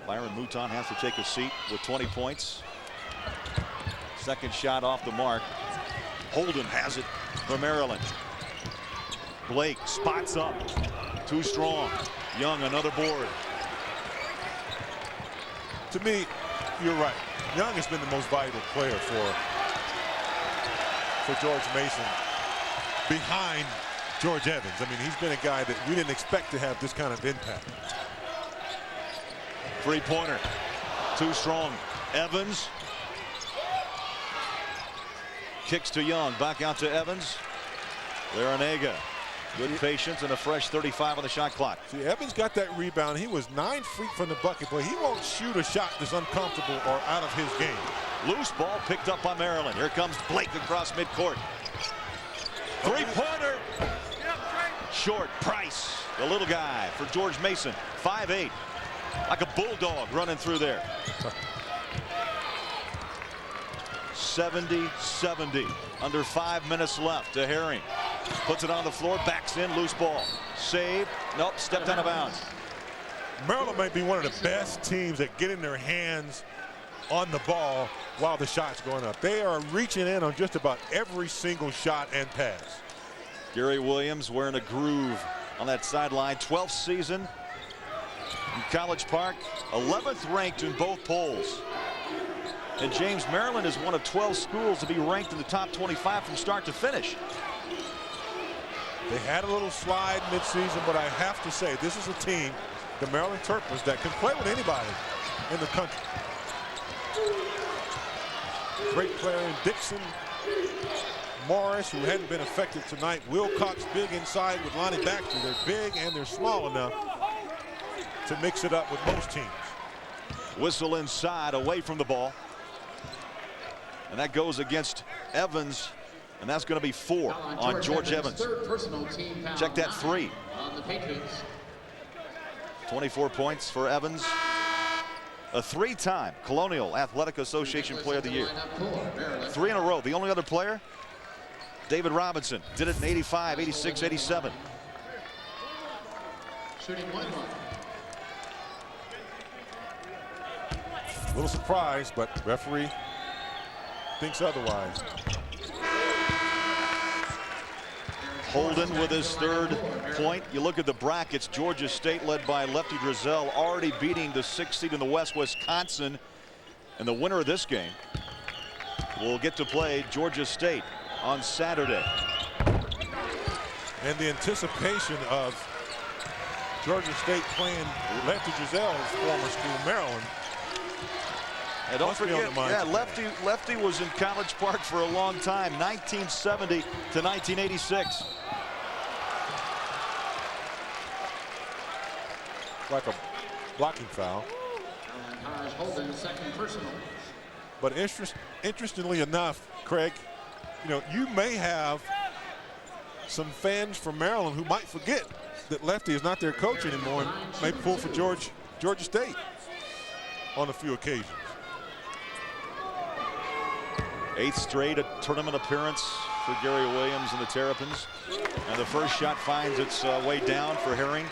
Byron Mouton. Has to take a seat with 20 points. Second shot off the mark. Holden has it for Maryland. Blake spots up. Too strong. Young, another board.
To me, you're right. Young has been the most vital player for George Mason behind George Evans. I mean, he's been a guy that we didn't expect to have this kind of impact.
Three-pointer. Too strong. Evans. Kicks to Young. Back out to Evans. Larranaga. Good patience and a fresh 35 on the shot clock.
See, Evans got that rebound. He was 9 feet from the bucket, but he won't shoot a shot that's uncomfortable or out of his game.
Loose ball picked up by Maryland. Here comes Blake across midcourt. Three-pointer. Short. Price, the little guy for George Mason. 5'8". Like a bulldog running through there. 70-70. Under 5 minutes left to Herring. Puts it on the floor, backs in, loose ball. Save. Nope, stepped out of bounds.
Maryland might be one of the best teams at getting their hands on the ball while the shot's going up. They are reaching in on just about every single shot and pass.
Gary Williams wearing a groove on that sideline. 12th season in College Park, 11th ranked in both polls. And James, Maryland is one of 12 schools to be ranked in the top 25 from start to finish.
They had a little slide midseason, but I have to say, this is a team, the Maryland Terrapins, that can play with anybody in the country. Great player in Dixon. Morris, who hadn't been effective tonight. Wilcox big inside with Lonnie Baxter. They're big and they're small enough to mix it up with most teams.
Whistle inside, away from the ball. And that goes against Evans, and that's going to be 4 on George Evans. Check that 3.
On the Patriots.
24 points for Evans. A 3-time Colonial Athletic Association Player of the Year. 3 in a row. The only other player, David Robinson, did it in 85, 86, 87.
Shooting 1-1.
A little surprised, but referee thinks otherwise.
Holden with his 3rd point. You look at the brackets, Georgia State led by Lefty Drizel, already beating the 6th seed in the West, Wisconsin. And the winner of this game will get to play Georgia State on Saturday.
And the anticipation of Georgia State playing Lefty Drizel's former school, Maryland.
And don't forget, Lefty was in College Park for a long time, 1970 to 1986.
Like a blocking foul.
Holden, 2nd personal.
But interestingly enough, Craig, you know, you may have some fans from Maryland who might forget that Lefty is not their coach anymore and may pull for Georgia State on a few occasions.
8th straight tournament appearance for Gary Williams and the Terrapins. And the first shot finds its way down for Herring.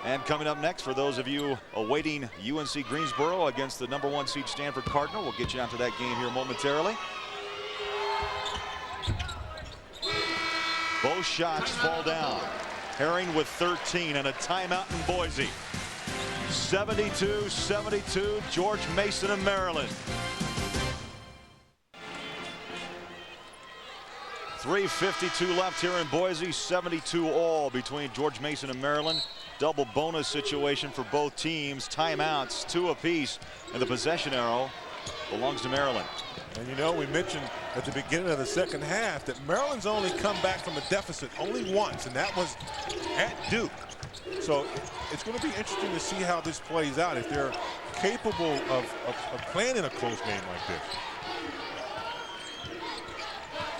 And coming up next, for those of you awaiting UNC Greensboro against the #1 seed Stanford Cardinal, we'll get you onto that game here momentarily. Both shots fall down. Herring with 13 and a timeout in Boise. 72-72, George Mason and Maryland. 3:52 left here in Boise, 72 all between George Mason and Maryland. Double bonus situation for both teams. Timeouts, 2 apiece, and the possession arrow belongs to Maryland.
And you know, we mentioned at the beginning of the second half that Maryland's only come back from a deficit only once, and that was at Duke. So it's going to be interesting to see how this plays out, if they're capable of playing in a close game like this.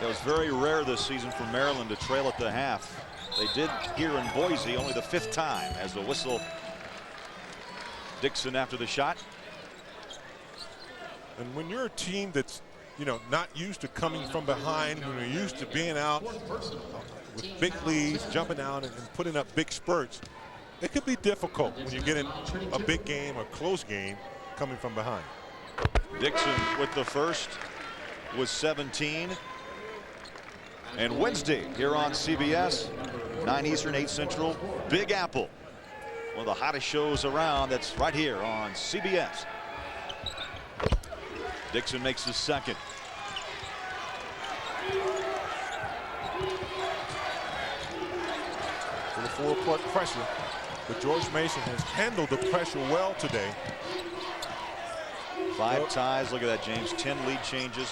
It was very rare this season for Maryland to trail at the half. They did here in Boise only the 5th time, as the whistle. Dixon after the shot.
And when you're a team that's, you know, not used to coming from behind, when you're used to being out with big leads, jumping out and putting up big spurts, it could be difficult when you get in a big game or close game coming from behind.
Dixon with the first was 17. And Wednesday here on CBS, 9 Eastern, 8 Central, Big Apple. One of the hottest shows around. That's right here on CBS. Dixon makes his 2nd.
For the full-court pressure, but George Mason has handled the pressure well today.
5 ties. Look at that, James. 10 lead changes.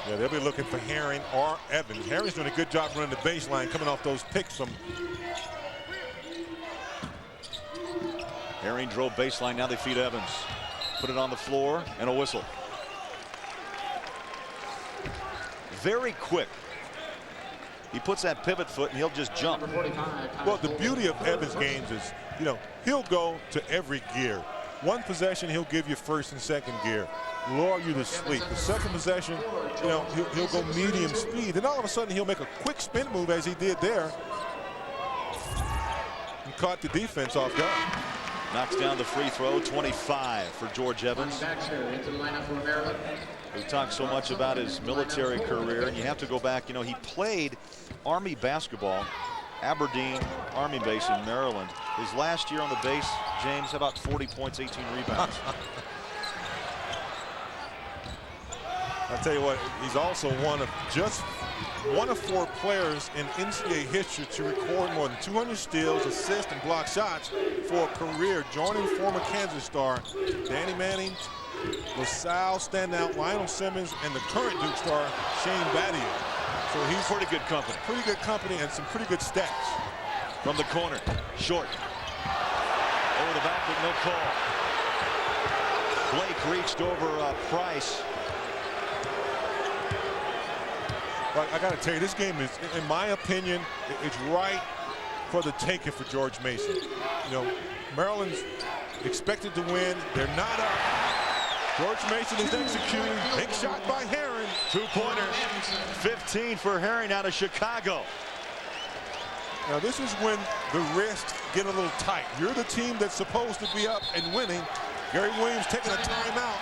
Yeah, they'll be looking for Herring or Evans. Herring's doing a good job running the baseline, coming off those picks from.
Herring drove baseline. Now they feed Evans. Put it on the floor and a whistle. Very quick. He puts that pivot foot and he'll just jump.
Well, the beauty of Evans' games is, you know, he'll go to every gear. One possession, he'll give you 1st and 2nd gear, lure you to sleep. The 2nd possession, you know, he'll go medium speed. Then all of a sudden, he'll make a quick spin move as he did there. And caught the defense off guard.
Knocks down the free throw. 25 for George Evans, who talks so much about his military career. And you have to go back. You know, he played Army basketball, Aberdeen Army base in Maryland. His last year on the base, James, about 40 points, 18 rebounds.
I'll tell you what, he's also one of 4 players in NCAA history to record more than 200 steals, assists, and block shots for a career, joining former Kansas star Danny Manning, LaSalle standout Lionel Simmons, and the current Duke star Shane Battier. So he's pretty good company. Pretty good company and some pretty good stats.
From the corner, short. Over the back, but no call. Blake reached over Price.
But I got to tell you, this game is, in my opinion, it's right for the taking for George Mason. You know, Maryland's expected to win. They're not up. George Mason is executing. Big shot by Herring.
2-pointer. 15 for Herring out of Chicago.
Now this is when the wrists get a little tight. You're the team that's supposed to be up and winning. Gary Williams taking a timeout.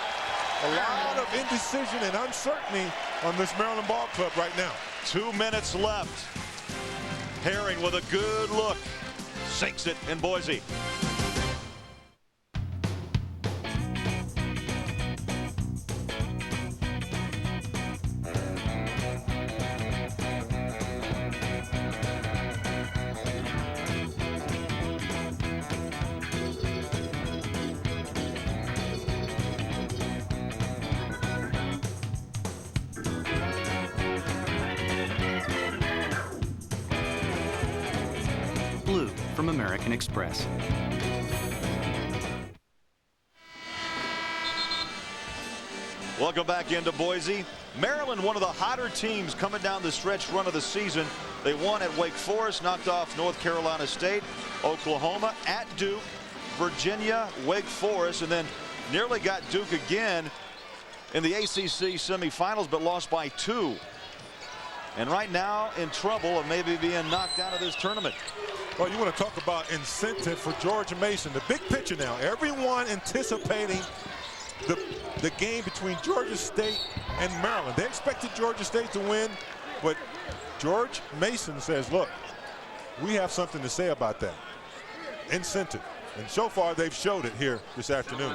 A lot of indecision and uncertainty on this Maryland ball club right now.
2 minutes left. Herring with a good look. Sinks it in Boise.
Blue from American Express.
Welcome back into Boise. Maryland, one of the hotter teams coming down the stretch run of the season. They won at Wake Forest, knocked off North Carolina State, Oklahoma, at Duke, Virginia, Wake Forest, and then nearly got Duke again in the ACC semifinals, but lost by 2. And right now in trouble of maybe being knocked out of this tournament.
Well, you want to talk about incentive for George Mason. The big picture now, everyone anticipating the game between Georgia State and Maryland. They expected Georgia State to win, but George Mason says, look, we have something to say about that. Incentive. And so far, they've showed it here this afternoon.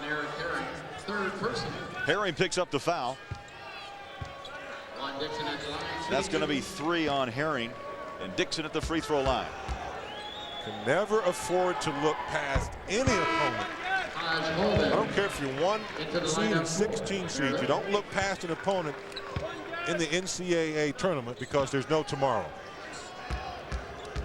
Herring picks up the foul. That's going to be 3 on Herring, and Dixon at the free throw line.
Can never afford to look past any opponent. I don't care if you're 1 seed and 16 seed. You don't look past an opponent in the NCAA tournament because there's no tomorrow.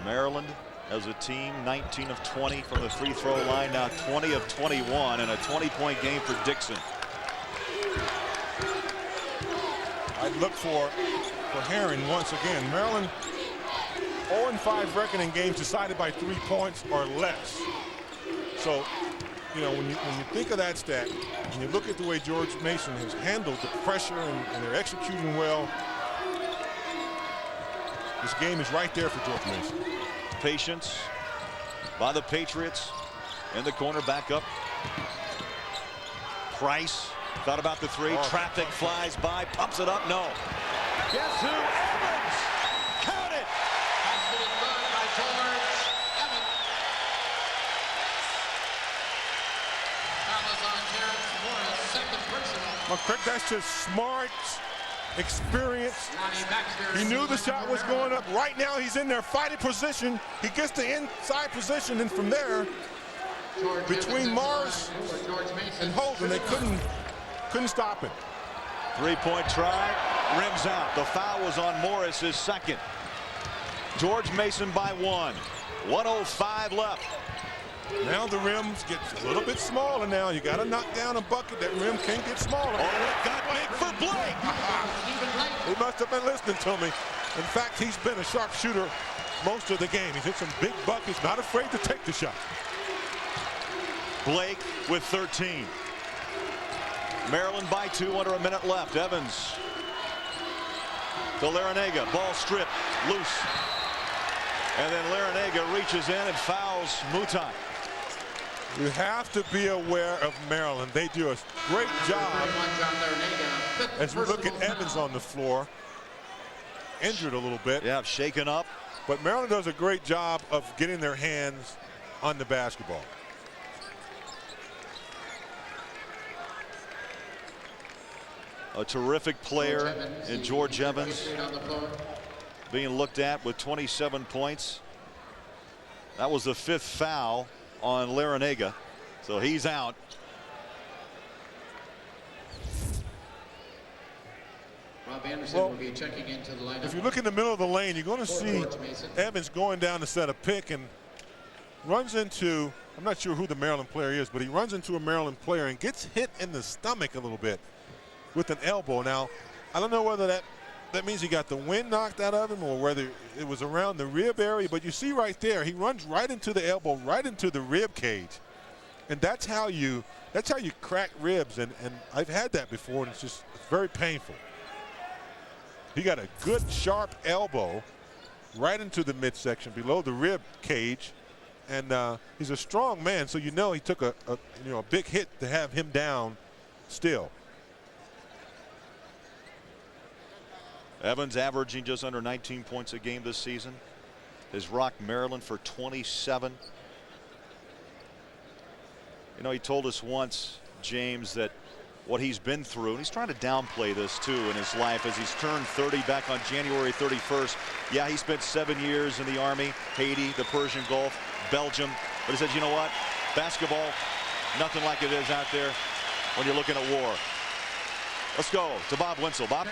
Maryland as a team 19 of 20 from the free throw line, now 20 of 21, and a 20-point game for Dixon.
I'd look for Herring once again. Maryland 0-5 record in games decided by 3 points or less. So, you know, when you think of that stat, and you look at the way George Mason has handled the pressure and they're executing well, this game is right there for George Mason.
Patience by the Patriots. In the corner, back up. Price thought about the 3. Traffic flies by, pumps it up. No. Guess who? Evans. Count it.
Well, Craig, that's just smart experience. He knew the shot was going up. Right now, he's in there fighting position. He gets the inside position, and from there, between Mars and Holden, they couldn't stop it.
3-point try, rims out. The foul was on Morris, his second. George Mason by 1. 1:05 left.
Now the rims get a little bit smaller now. You got to knock down a bucket. That rim can get smaller.
Oh, it got big for Blake.
He must have been listening to me. In fact, he's been a sharpshooter most of the game. He's hit some big buckets, not afraid to take the shot.
Blake with 13. Maryland by 2, under a minute left. Evans to Larranaga. Ball stripped, loose. And then Larranaga reaches in and fouls Mutai.
You have to be aware of Maryland. They do a great job. As we look at Evans on the floor, injured a little bit.
Yeah, shaken up.
But Maryland does a great job of getting their hands on the basketball.
A terrific player in George Evans, being looked at with 27 points. That was the 5th foul on Larranaga, so he's out.
Rob Anderson will be checking into the lineup.
If you look in the middle of the lane, you're going to see Evans going down to set a pick and runs into, I'm not sure who the Maryland player is, but he runs into a Maryland player and gets hit in the stomach a little bit with an elbow. Now, I don't know whether that means he got the wind knocked out of him or whether it was around the rib area, but you see right there, he runs right into the elbow, right into the rib cage. And that's how you crack ribs, and I've had that before, and it's very painful. He got a good sharp elbow right into the midsection below the rib cage, and he's a strong man, so you know he took a big hit to have him down still.
Evans averaging just under 19 points a game this season. Has rocked Maryland for 27. You know, he told us once, James, that what he's been through, and he's trying to downplay this too in his life as he's turned 30 back on January 31st. Yeah, he spent 7 years in the Army, Haiti, the Persian Gulf, Belgium. But he says, you know what? Basketball, nothing like it is out there when you're looking at war. Let's go to Bob Winslow. Bob?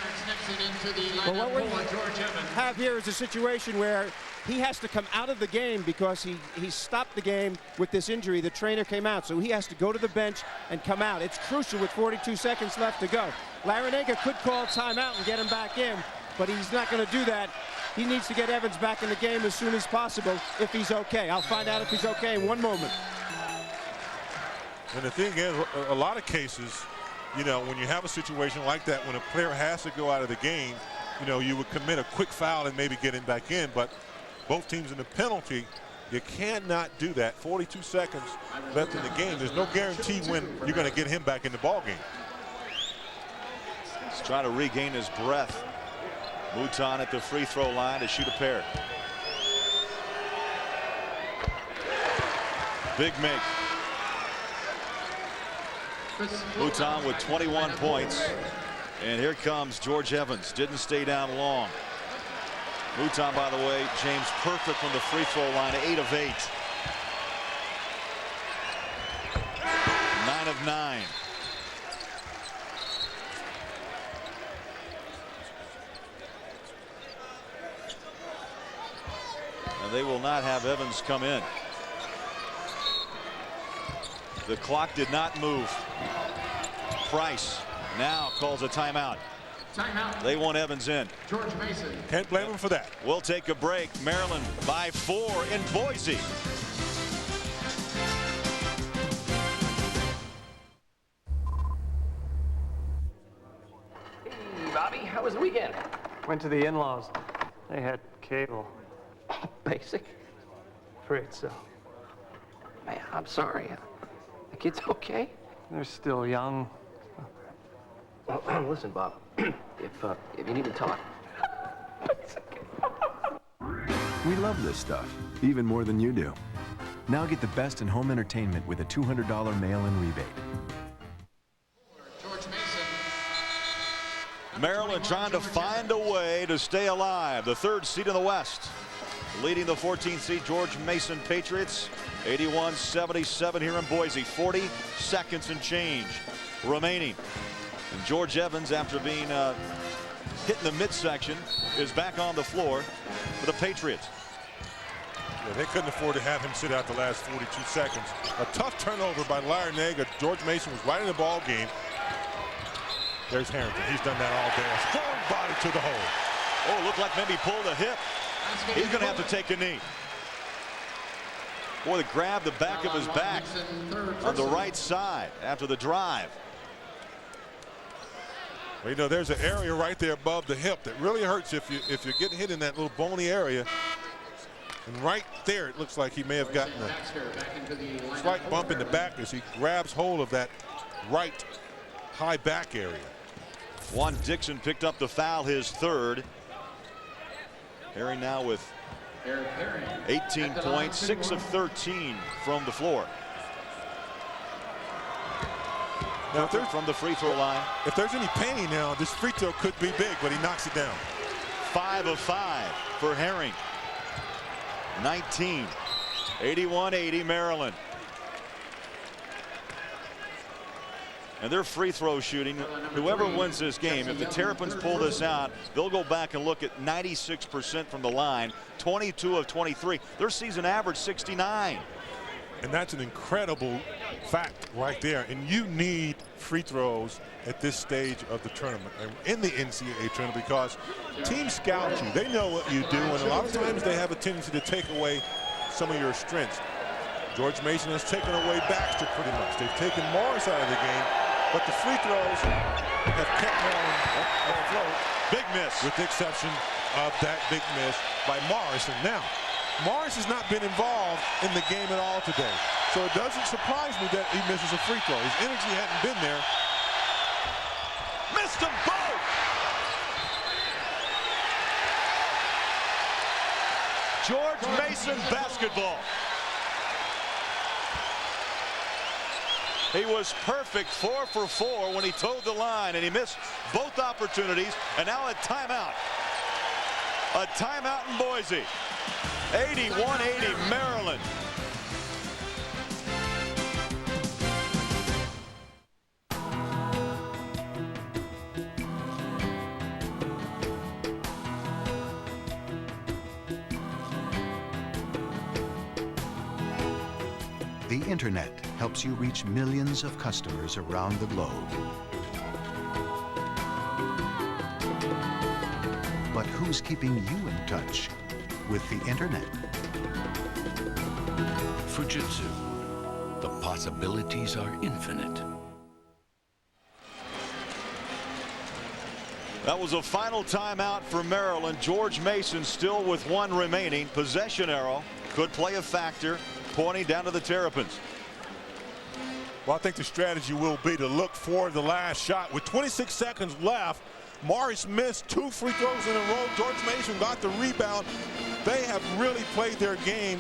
Well, what we have here is a situation where he has to come out of the game because he stopped the game with this injury. The trainer came out, so he has to go to the bench and come out. It's crucial with 42 seconds left to go. Larranaga could call timeout and get him back in, but he's not going to do that. He needs to get Evans back in the game as soon as possible if he's okay. I'll find out if he's okay in one moment.
And the thing is, a lot of cases, you know, when you have a situation like that, when a player has to go out of the game, you know, you would commit a quick foul and maybe get him back in. But both teams in the penalty, you cannot do that. 42 seconds left in the game. There's no guarantee when you're going to get him back in the ball game.
He's trying to regain his breath. Mouton at the free throw line to shoot a pair. Big make. Mouton with 21 points. And here comes George Evans. Didn't stay down long. Mouton, by the way, James, perfect from the free throw line, 8 of 8. 9 of 9. And they will not have Evans come in. The clock did not move. Price now calls a timeout.
Timeout.
They want Evans in.
George Mason.
Can't blame him for that.
We'll take a break. Maryland by 4 in Boise.
Hey, Bobby, how was the weekend?
Went to the in-laws. They had cable.
Basic?
Afraid so.
Man, I'm sorry. The kid's okay?
They're still young.
Well, listen, Bob. If you need to talk.
We love this stuff, even more than you do. Now get the best in home entertainment with a $200 mail-in rebate.
Maryland trying to find a way to stay alive. The 3rd seed in the West. Leading the 14th seed George Mason Patriots. 81-77 here in Boise. 40 seconds and change remaining. And George Evans, after being hit in the midsection, is back on the floor for the Patriots.
Yeah, they couldn't afford to have him sit out the last 42 seconds. A tough turnover by Larranaga. George Mason was right in the ball game. There's Harrington. He's done that all day. A strong body to the hole.
Oh, looked like maybe pulled a hip. He's going to have to take a knee. Boy, they grabbed the back of his back on the right side after the drive.
Well, you know, there's an area right there above the hip that really hurts if you're getting hit in that little bony area. And right there, it looks like he may have gotten a slight bump in the back as he grabs hold of that right high back area.
Juan Dixon picked up the foul, his third. Herring now with 18 points, 6 of 13 from the floor.
Now,
from the free throw line.
If there's any pain now, this free throw could be big, but he knocks it down.
5 of 5 for Herring. 19. 81-80 Maryland. And their free throw shooting, whoever wins this game, if the Terrapins pull this out, they'll go back and look at 96% from the line, 22 of 23. Their season average 69.
And that's an incredible fact right there. And you need free throws at this stage of the tournament and in the NCAA tournament, because teams scout you. They know what you do, and a lot of times they have a tendency to take away some of your strengths. George Mason has taken away Baxter pretty much. They've taken Morris out of the game, but the free throws have kept Maryland afloat.
Big miss.
With the exception of that big miss by Morris. And now, Morris has not been involved in the game at all today. So it doesn't surprise me that he misses a free throw. His energy hadn't been there.
Missed them both. George Mason basketball. He was perfect, 4 for 4 when he towed the line, and he missed both opportunities. And now a timeout. A timeout in Boise. 81-80 Maryland.
The internet helps you reach millions of customers around the globe. But who's keeping you in touch with the internet?
Fujitsu. The possibilities are infinite.
That was a final timeout for Maryland. George Mason still with 1 remaining. Possession arrow could play a factor, pointing down to the Terrapins.
Well, I think the strategy will be to look for the last shot. With 26 seconds left, Morris missed 2 free throws in a row. George Mason got the rebound. They have really played their game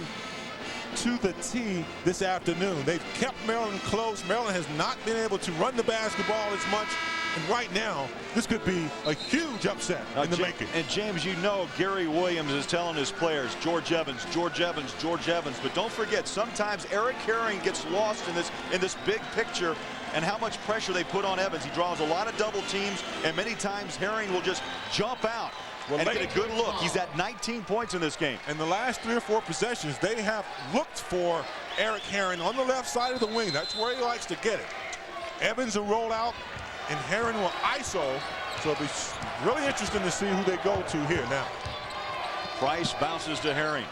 to the tee this afternoon. They've kept Maryland close. Maryland has not been able to run the basketball as much. And right now, this could be a huge upset in the making.
And James, you know Gary Williams is telling his players, George Evans, George Evans, George Evans. But don't forget, sometimes Eric Herring gets lost in this big picture and how much pressure they put on Evans. He draws a lot of double teams, and many times Herring will just jump out and get a good look. He's at 19 points in this game.
And the last 3 or 4 possessions, they have looked for Eric Herring on the left side of the wing. That's where he likes to get it. Evans will roll out, and Herring will ISO. So it'll be really interesting to see who they go to here now.
Price bounces to Herring.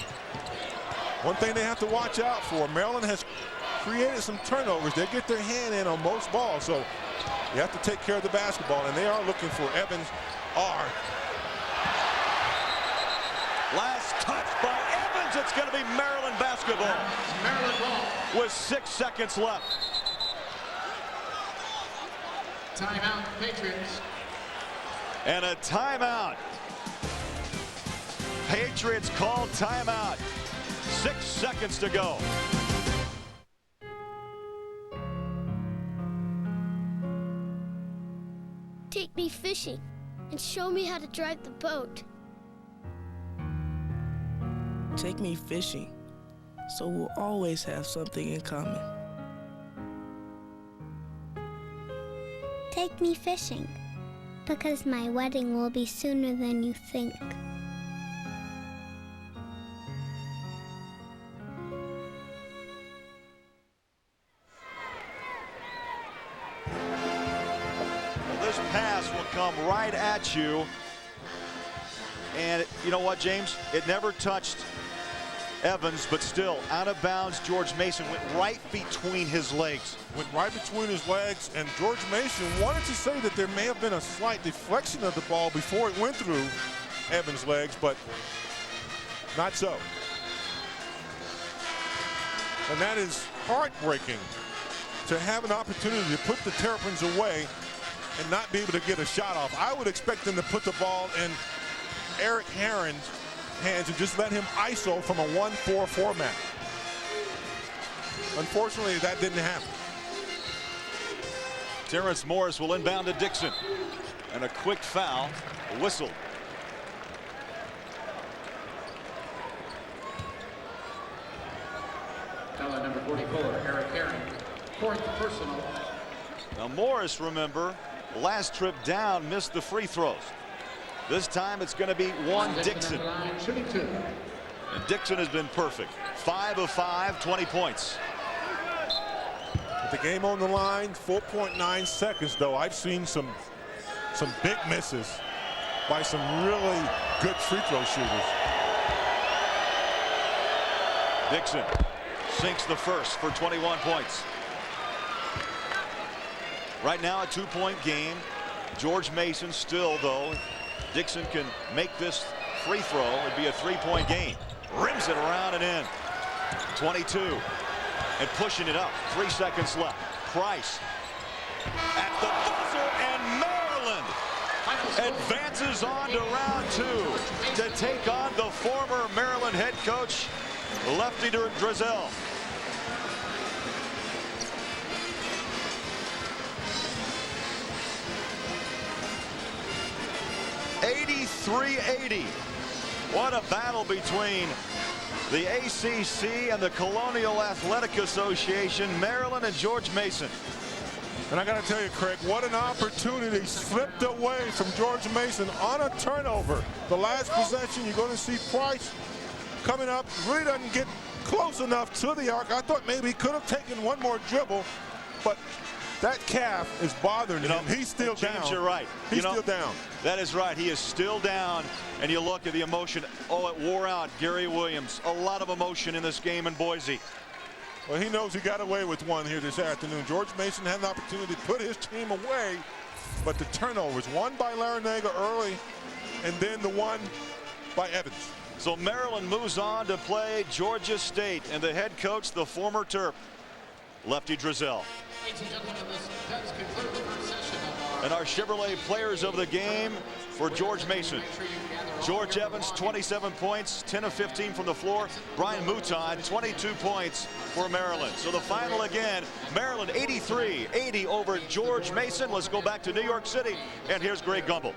One thing they have to watch out for, Maryland has created some turnovers. They get their hand in on most balls, so you have to take care of the basketball, and they are looking for Evans.
Last touch by Evans. It's going to be Maryland basketball.
Maryland ball.
With 6 seconds left.
Timeout, Patriots.
And a timeout. Patriots call timeout. 6 seconds to go.
Take me fishing and show me how to drive the boat.
Take me fishing, so we'll always have something in common.
Take me fishing, because my wedding will be sooner than you think.
Well, this pass will come right at you. And you know what, James? It never touched Evans, but still out of bounds. George Mason went right between his legs.
Went right between his legs, and George Mason wanted to say that there may have been a slight deflection of the ball before it went through Evans' legs, but not so. And that is heartbreaking to have an opportunity to put the Terrapins away and not be able to get a shot off. I would expect them to put the ball in Eric Herron's hands and just let him ISO from a 1-4 format. Unfortunately, that didn't happen.
Terrence Morris will inbound to Dixon. And a quick foul, a whistle.
Foul number 44, Eric Herron. Fourth personal.
Now Morris, remember, last trip down missed the free throws. This time it's going to be Juan Dixon.
Shooting 2.
And Dixon has been perfect. 5 of 5, 20 points.
With the game on the line, 4.9 seconds, though. I've seen some big misses by some really good free throw shooters.
Dixon sinks the first for 21 points. Right now a 2-point game. George Mason still, though. Dixon can make this free throw. It'd be a 3-point game. Rims it around and in. 22. And pushing it up. 3 seconds left. Price at the buzzer, and Maryland advances on to round 2 to take on the former Maryland head coach, Lefty Driesell. .83-80. What a battle between the ACC and the Colonial Athletic Association, Maryland and George Mason.
And I got to tell you, Craig, what an opportunity slipped away from George Mason on a turnover. The last possession, you're going to see Price coming up, really doesn't get close enough to the arc. I thought maybe he could have taken one more dribble, but that calf is bothering him. He's still
James,
down.
You're right.
He's still down.
That is right. He is still down. And you look at the emotion. Oh, it wore out Gary Williams. A lot of emotion in this game in Boise.
Well, he knows he got away with one here this afternoon. George Mason had an opportunity to put his team away, but the turnovers, one by Larranaga early, and then the one by Evans.
So Maryland moves on to play Georgia State, and the head coach, the former Terp, Lefty Driesell.
Ladies and gentlemen, this does conclude the first session of
And our Chevrolet players of the game for George Mason. George Evans, 27 points, 10 of 15 from the floor. Brian Mouton, 22 points for Maryland. So the final again, Maryland 83-80 over George Mason. Let's go back to New York City, and here's Greg Gumbel.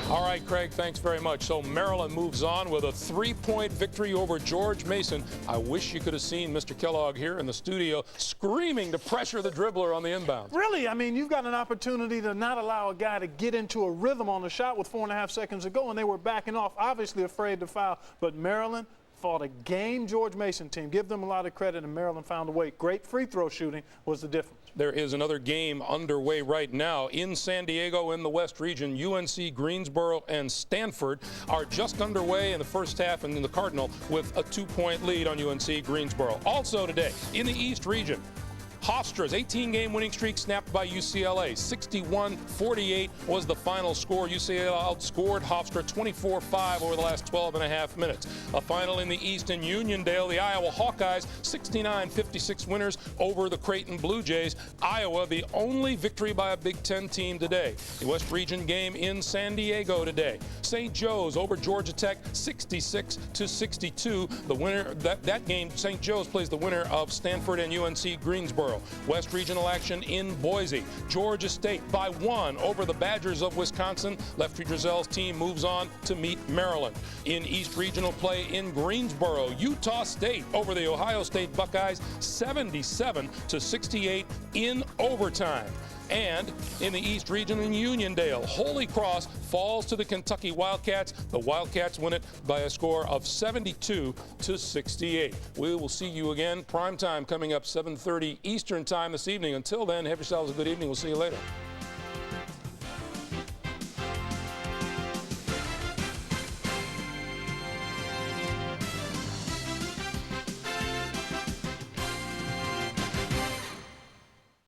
All right, Craig, thanks very much. So Maryland moves on with a 3-point victory over George Mason. I wish you could have seen Mr. Kellogg here in the studio screaming to pressure the dribbler on the inbound.
Really? I mean, you've got an opportunity to not allow a guy to get into a rhythm on the shot with 4.5 seconds to go, and they were backing off, obviously afraid to foul. But Maryland fought a game George Mason team. Give them a lot of credit, and Maryland found a way. Great free throw shooting was the difference.
There is another game underway right now in San Diego in the West region. UNC Greensboro and Stanford are just underway in the first half, and in the Cardinal with a 2-point lead on UNC Greensboro. Also today in the East region, Hofstra's 18-game winning streak snapped by UCLA. 61-48 was the final score. UCLA outscored Hofstra 24-5 over the last 12.5 minutes. A final in the East in Uniondale, the Iowa Hawkeyes 69-56 winners over the Creighton Blue Jays. Iowa, the only victory by a Big Ten team today. The West Region game in San Diego today. St. Joe's over Georgia Tech 66-62. The winner that game, St. Joe's plays the winner of Stanford and UNC Greensboro. West Regional action in Boise. Georgia State by 1 over the Badgers of Wisconsin. Lefty Driesell's team moves on to meet Maryland. In East Regional play in Greensboro, Utah State over the Ohio State Buckeyes 77-68 in overtime. And in the East Region in Uniondale, Holy Cross falls to the Kentucky Wildcats. The Wildcats win it by a score of 72-68. We will see you again. Prime time coming up 7:30 Eastern time this evening. Until then, have yourselves a good evening. We'll see you later.